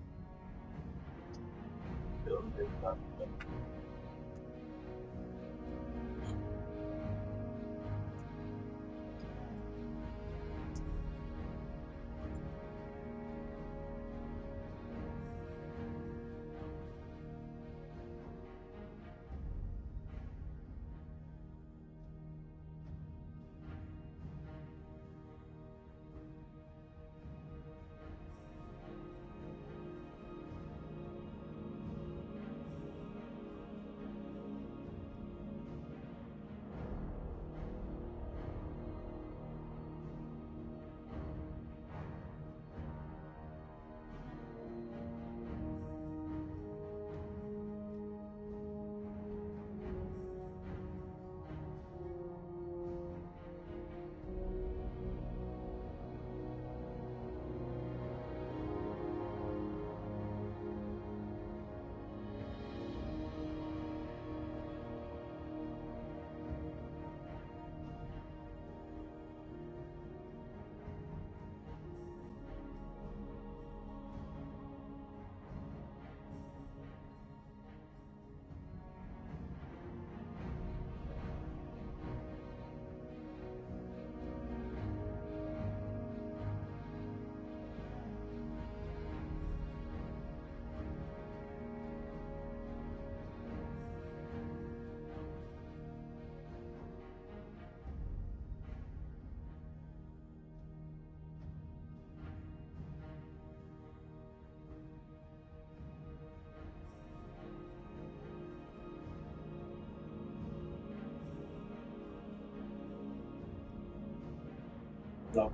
All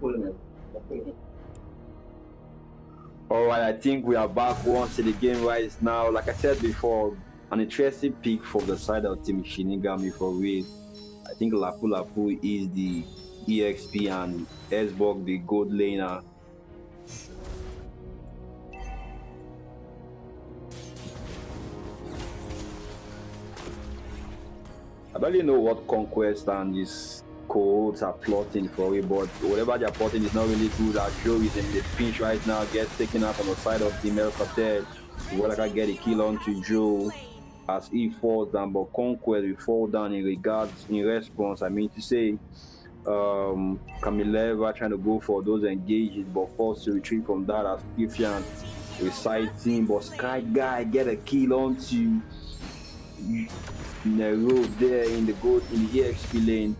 right, I think we are back once in the game right now. Like I said before, an interesting pick from the side of Team Shinigami for real. I think Lapu Lapu is the EXP and Sbog the gold laner. I don't really know what Conquest and his cohorts are plotting for it, but whatever they're plotting is not really good. As Joe is in the pinch right now, gets taken out on the side of the male cartel. Well, I get a kill onto Joe as he falls down, but Conquest will fall down in response. I mean to say, Camileva trying to go for those engages, but forced to retreat from that as Kifian reciting, but Sky Guy get a kill onto Nero there in the gold in the EXP lane.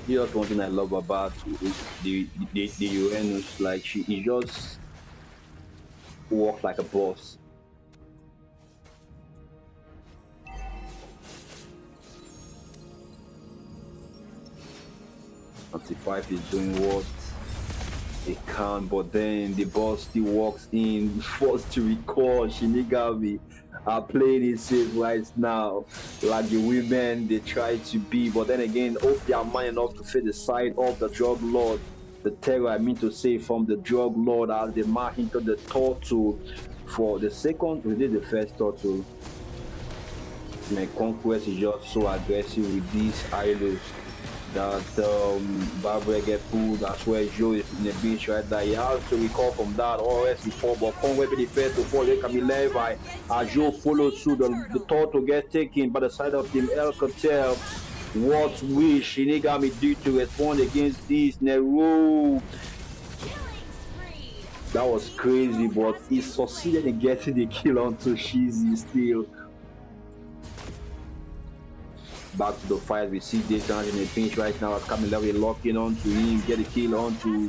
Here's one thing I love about the Uranus, like she just walks like a boss. 35 is doing what they can, but then the boss still walks in, forced to record. Shinigami are playing it safe right now, like the women they try to be, but then again, hope they are man enough to fit the side of the drug lord. The terror, I mean to say, from the drug lord as they mark into the turtle for the second, we did the first turtle. My Conquest is just so aggressive with these idols that Barbara get pulled. That's where Joe is in the bench right there. He has to recall from that or else before, but Conway be the first to fall. They can be led by as Joe follows through the turtle get taken by the side of Team El Cartel. What will Shinigami do to respond against this? Nero? That was crazy, but he succeeded in getting the kill onto Shizzy still. Back to the fight, we see Dejan in the pinch right now as Camila will lock in onto him, get a kill onto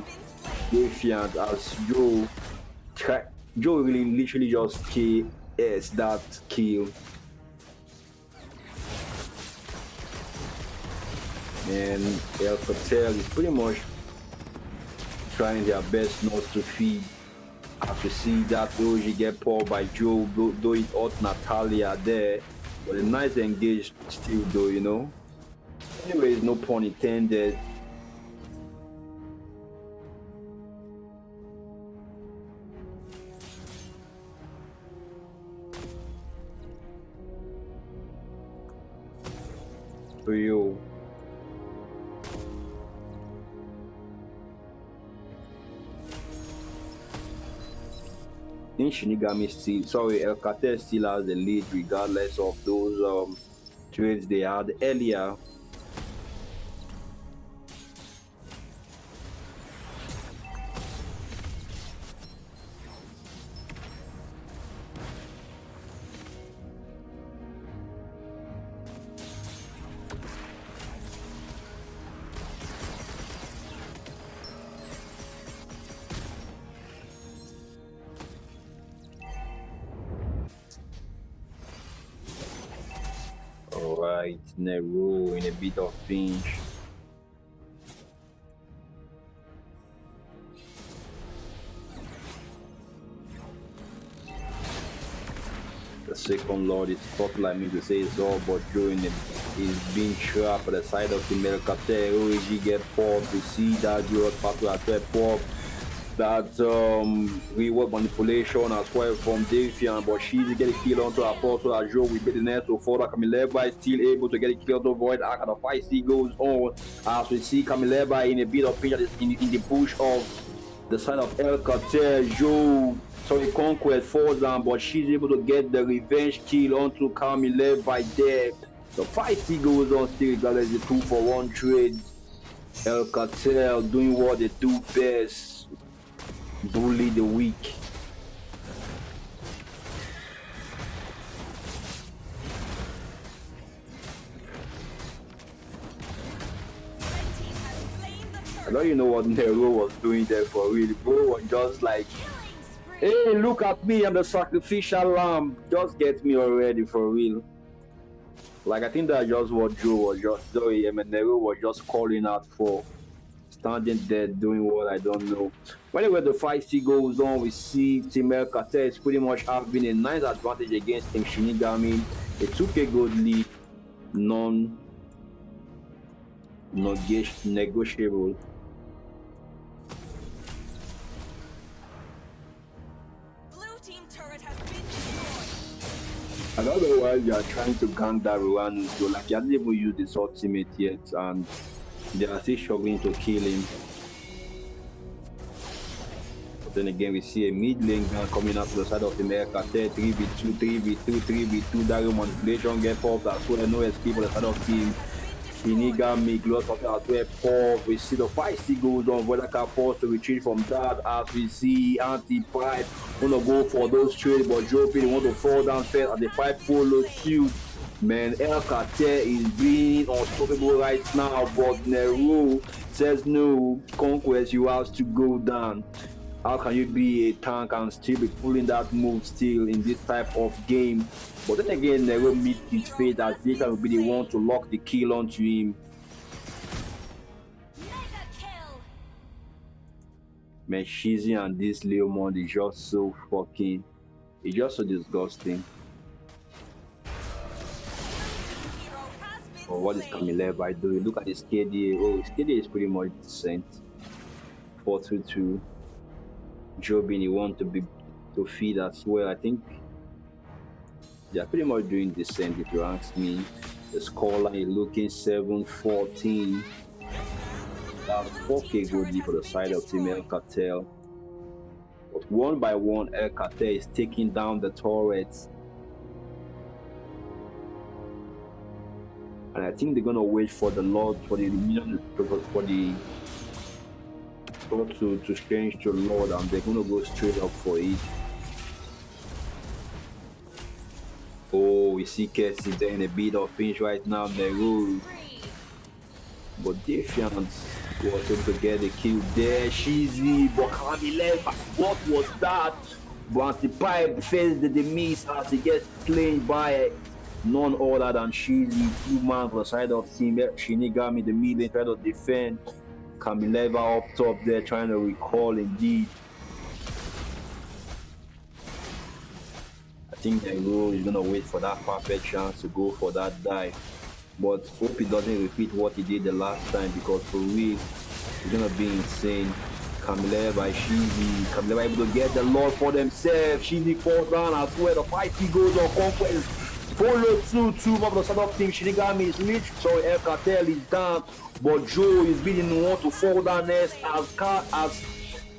Defiant as Joe really literally just KS that kill. And El Cartel is pretty much trying their best not to feed. As you see that OG get pulled by Joe, though it out Natalia there. But a nice engaged still though, you know. Anyways, no pun intended. So yo. In Shinigami El Cartel still has the lead regardless of those trades they had earlier. Alright, Nero in a bit of pinch. The second lord is popular, I mean to say it's all but Joe is being trapped at the side of the Mel Cartel. OG get popped. We see that Joe Pato at pop. That reward manipulation as well from Defiant, but she's getting killed onto her portal as Joe will be the next to follow. Camileva is still able to get a kill to avoid and the fight still goes on as we see Camileva in a bit of pinch in the push of the side of El Cartel. Joe, sorry, Conquest falls down, but she's able to get the revenge kill onto Camileva there. The fight still goes on still regardless the 2-for-1 trade. El Cartel doing what they do best. Bully the weak. I don't even know what Nero was doing there for real. Bro was just like, hey, look at me, I'm the sacrificial lamb. Just get me already for real. Like I think that's just what Joe was just doing. Nero was just calling out for, standing there doing what I don't know. Whenever the fight still goes on, we see Team El Cates pretty much having a nice advantage against Team Shinigami. A 2K gold lead, non negotiable. Blue team turret has been destroyed. I don't know why they are trying to gang that Ruanu though. Like he hasn't even used his ultimate yet, and they are still struggling to kill him. But then again, we see a mid lane gun coming up to the side of the America. 3v2, 3v2, 3v2. Dario manipulation get popped as well. No escape on the side of team. Shinigami gloves of as well pop. We see the fight still goes on. Vodaka forced to retreat from that as we see anti-pride wanna go for those trades, but Joe P want to fall down first as the fight follows suit. Man, El Cartel is being unstoppable right now, but Nero says no, Conquest, you have to go down. How can you be a tank and still be pulling that move still in this type of game? But then again, Nero meets his fate as Data will be the one to lock the kill onto him. Mega kill. Man, Shizzy and this Leomond is just so fucking, it's just so disgusting. Hero has been But what is slain. Camille doing? Look at his KDA. Oh, his KDA is pretty much decent. 4-2-2. Joe being the one to feed as well. I think they are pretty much doing decent if you ask me. The scoreline is looking 7-14. That's 4K good lead for the side of Team El Cartel. But one by one, El Cartel is taking down the turrets. And I think they're gonna wait for the Lord, for the minion, for the Lord to change to Lord, and they're gonna go straight up for it. Oh, we see Cassie there in a bit of pinch right now. Nero, but Defiance was able to get the kill there. Shizzy, but Camille, what was that? But the pipe faced the miss as he gets slain by none other than Shizzy. 2 man for the side of Team Shinigami, the mid lane trying to defend. Kamileva up top there trying to recall indeed. I think Nero is gonna wait for that perfect chance to go for that dive. But hope he doesn't repeat what he did the last time, because for real, it's gonna be insane. Kamileva by Shizzy. Kamileva able to get the Lord for themselves. Shizzy falls down as well. The fight goes on. Conquest follow 2-2 from the side of Team Shinigami is rich. Sorry, El Cartel is down, but Joe is being the one to fall down next as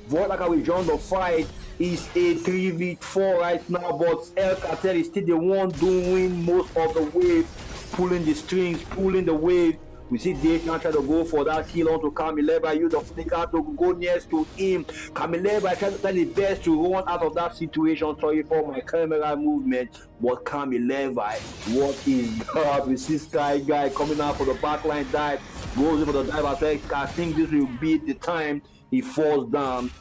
Vodaka will join the fight. Is a 3v4 right now, but El Cartel is still the one doing most of the wave, pulling the strings, pulling the wave. We see Dave now try to go for that kill onto Kamileva. Use the flicker to go next to him. Kamileva trying to try his best to run out of that situation. Sorry for my camera movement, but Kamileva, what is that? We see Sky Guy coming out for the backline dive, goes in for the dive attack. I think this will be the time he falls down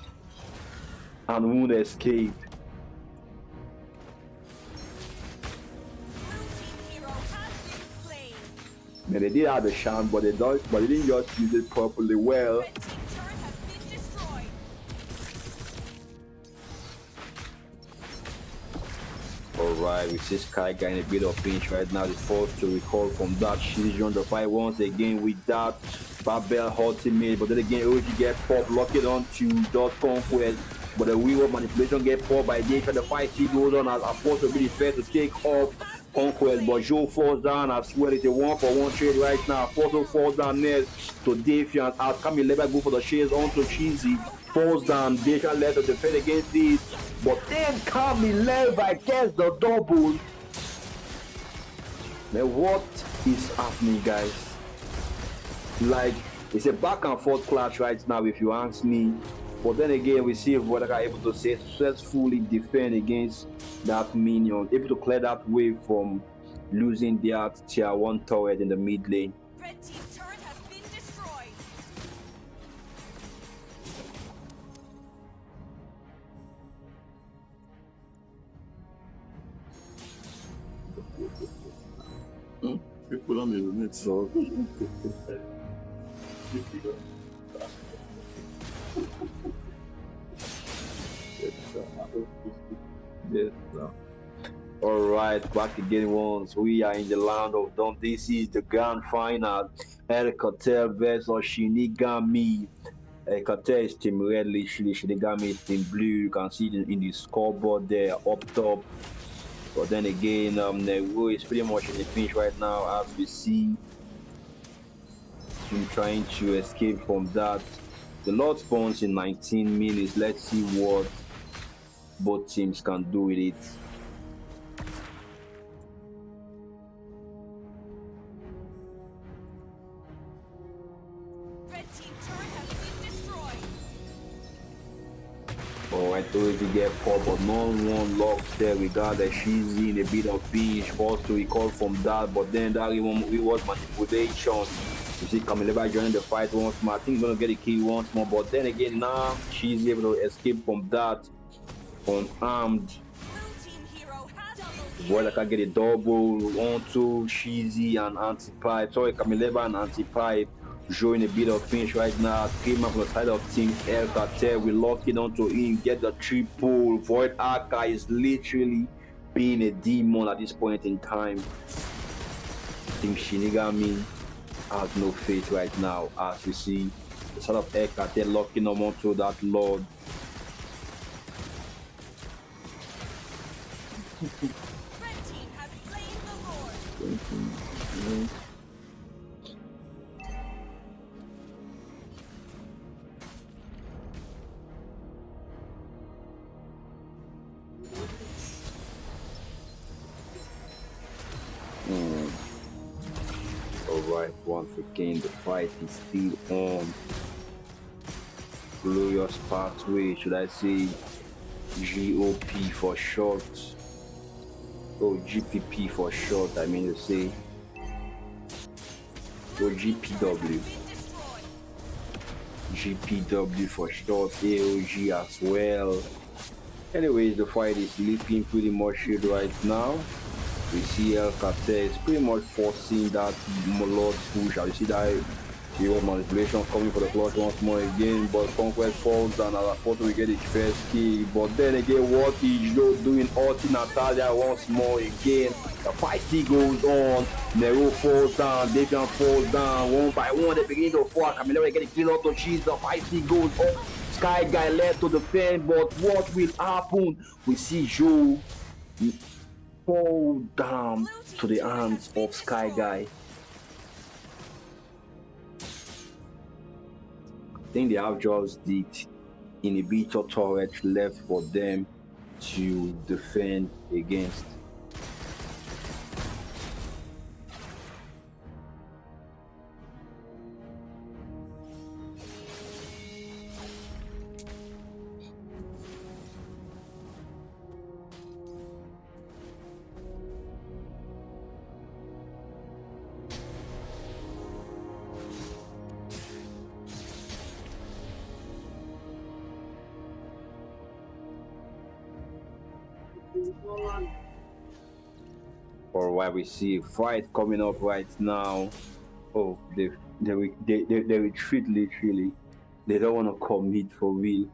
and won't escape. Hero has been slain. Man, they did have a chance, but they didn't just use it properly well. Red team turret has been destroyed. Alright, we see Sky Guy in a bit of pinch right now. He's forced to recall from that. She's on the fight once again with that Babel ultimate, but then again, OG get popped, lock it onto dot conquest. But the wheel of manipulation get popped by Data. The fight still goes on as forced to be the first to take off Conquest, but Joe falls down as well. It's a 1-for-1 trade right now. Photo falls down next to Defiant as Kamileva go for the shades onto Cheesy. Falls down. Defiant left to defend against this, but then Kamileva gets the double. Man, what is happening, guys? Like, it's a back and forth clash right now, if you ask me. But then again, we see Vodaka able to successfully defend against that minion, able to clear that wave from losing their tier 1 turret in the mid lane. Red team turret has been destroyed. minutes, so. Yes, no. All right, back again once. We are in the land of Dom. This is the grand final. El Cartel versus Shinigami. El Cartel is team red, literally. Shinigami is team blue. You can see it in the scoreboard there up top. But then again, Nero is pretty much in the finish right now as we see him trying to escape from that. The Lord spawns in 19 minutes. Let's see what both teams can do with it. Red team turret has been destroyed. Oh, I thought to get four, but no one locks there. We got the Shizi in a bit of pinch, forced to recall from that, but then that was manipulation. You see Kamileba joining the fight once more. I think he's gonna get a kill once more, but then again now she's able to escape from that unarmed. Blue team hero has been Boy, like I get a double onto Cheesy and Anti-Pipe. Sorry, Kamileba and Anti-Pipe showing a bit of pinch right now. Came up on the side of Team El Cartel. We lock it onto him, get the triple. Void Arca is literally being a demon at this point in time. Team Shinigami has no faith right now, as we see the side of El Cartel locking them onto that Lord. Red team has slain the Lord. Alright, once again the fight is still on. Glorious Pathway, should I say GOP for short? Oh, GPP for short, I mean to say. Oh, GPW. Been destroyed. GPW for short, AOG as well. Anyways, the fight is leaping pretty much right now. We see El Cartel is pretty much forcing that Lord push. You see that hero manipulation coming for the clutch once more again, but Conquest falls down as Apoto will get his first kill. But then again, what is Joe doing? Ulti Natalia once more again. The fight still goes on. Nero falls down, Davian falls down. One by one, they begin to fall. Camila get a kill out of cheese. The fight still goes on. Sky Guy left to defend, but what will happen? We see Joe fall down to the arms of Sky Guy. I think they have just the inhibitor turret left for them to defend against. Or why we see a fight coming up right now. Oh, they retreat literally. They don't want to commit for real.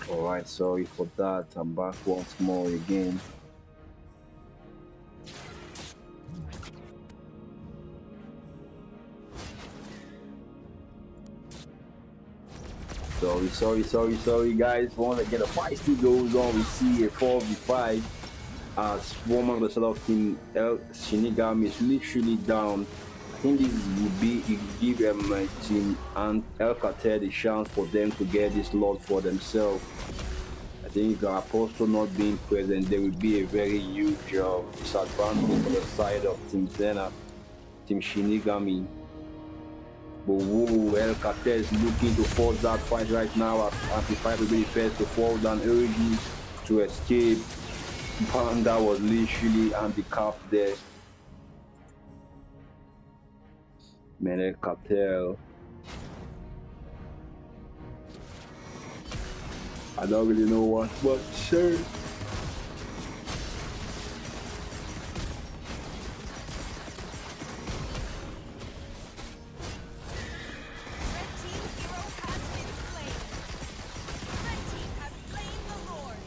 Alright, sorry for that. I'm back once more again. Sorry guys. Once again, the fight still goes on. We see a 4v5 as one member of the side of Team El Shinigami is literally down. I think this would be give Team and El Cartel the chance for them to get this lot for themselves. I think the Apostle not being present, there will be a very huge disadvantage on the side of Team Zena, Team Shinigami. But whoa, El Cartel is looking to force that fight right now as Amplified will be the first to fall down early to escape. Panda was literally handicapped there. Man, El Cartel. I don't really know what, but sure. Red team hero has been slain. Red team has slain the Lord.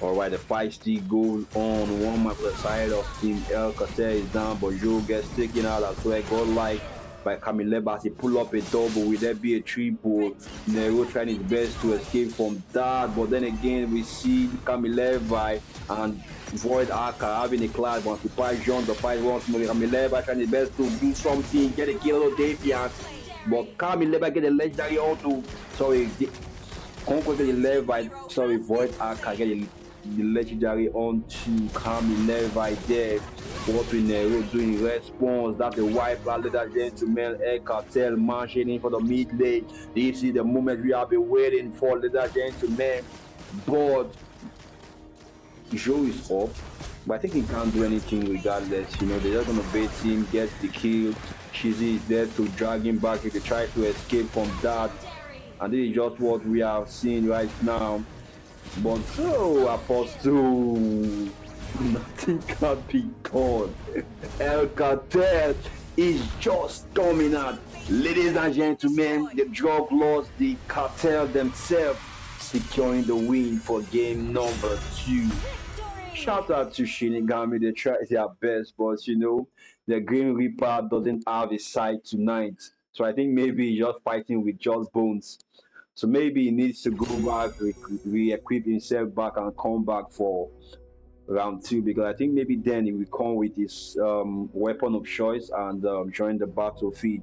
Alright, the fight still goes on. One man on the side of Team El Cartel is down, but Joe gets taken out as well. Godlike by Camileba as he pull up a double. Will there be a triple? Nero trying his best to escape from that, but then again we see Camileba and Void Aka having a clash. Once the fight joins the fight once more, Camileba trying his best to do something, get a kill on Defiant, but Camileba get a legendary auto. Sorry, Conquer get a Levi. Sorry, Void Aka get the legendary onto Camileba there. What we Nero doing response, that's the wipe out, ladies and gentlemen. El Cartel marching in for the mid lane. This is the moment we have been waiting for, ladies and gentlemen. But Joe is up, but I think he can't do anything regardless. You know, they're just gonna bait him, get the kill. Shizzy is there to drag him back if they try to escape from that. And this is just what we are seeing right now. But so, Apostle, nothing can be done. El Cartel is just dominant. Ladies and gentlemen, the drug lords, the cartel themselves, securing the win for game number 2. Shout out to Shinigami, they tried their best, but you know, the Green Reaper doesn't have his side tonight. So I think maybe he's just fighting with just bones. So maybe he needs to go back, re-equip himself back and come back for round 2, because I think maybe then he will come with his weapon of choice and join the battlefield.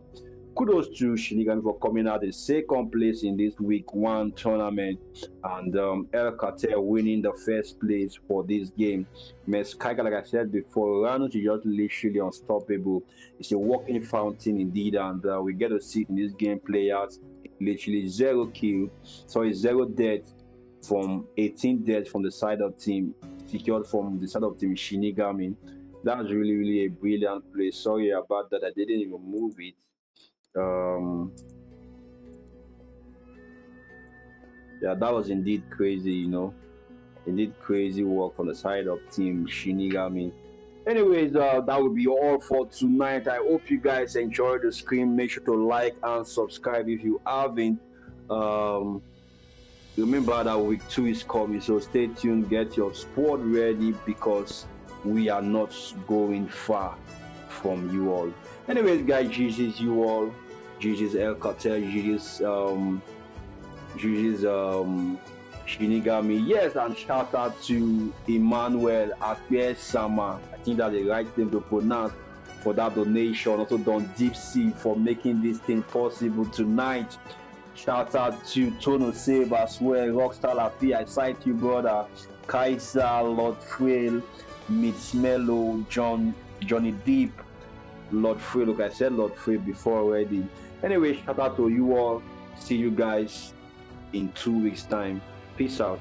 Kudos to Shinigami for coming out the second place in this week 1 tournament, and El Cartel winning the first place for this game. Mescaga, like I said before, Ramos is just literally unstoppable. It's a walking fountain indeed, and we get to see in this game players literally 0 kill, sorry, 0 death from 18 deaths from the side of team, secured from the side of team Shinigami. That's really a brilliant play. Sorry about that, I didn't even move it. Yeah, that was indeed crazy, you know. Indeed crazy work from the side of team Shinigami. Anyways, that will be all for tonight. I hope you guys enjoyed the stream. Make sure to like and subscribe if you haven't. Remember that week 2 is coming, so stay tuned, get your sport ready, because we are not going far from you all. Anyways, guys, GG's you all. GG's El Cartel, GG's Shinigami. Yes, and shout out to Emmanuel Akpie Sama. I think that's the right name to pronounce, for that donation. Also Don Deep Sea for making this thing possible tonight. Shout out to Tono Save as well, Rockstar Lafi, I cite you, brother. Kaiser, Lord Frail, Mitch Mello, Johnny Deep, Lord Frail. Look, I said Lord Frail before already. Anyway, shout out to you all. See you guys in 2 weeks' time. Peace out.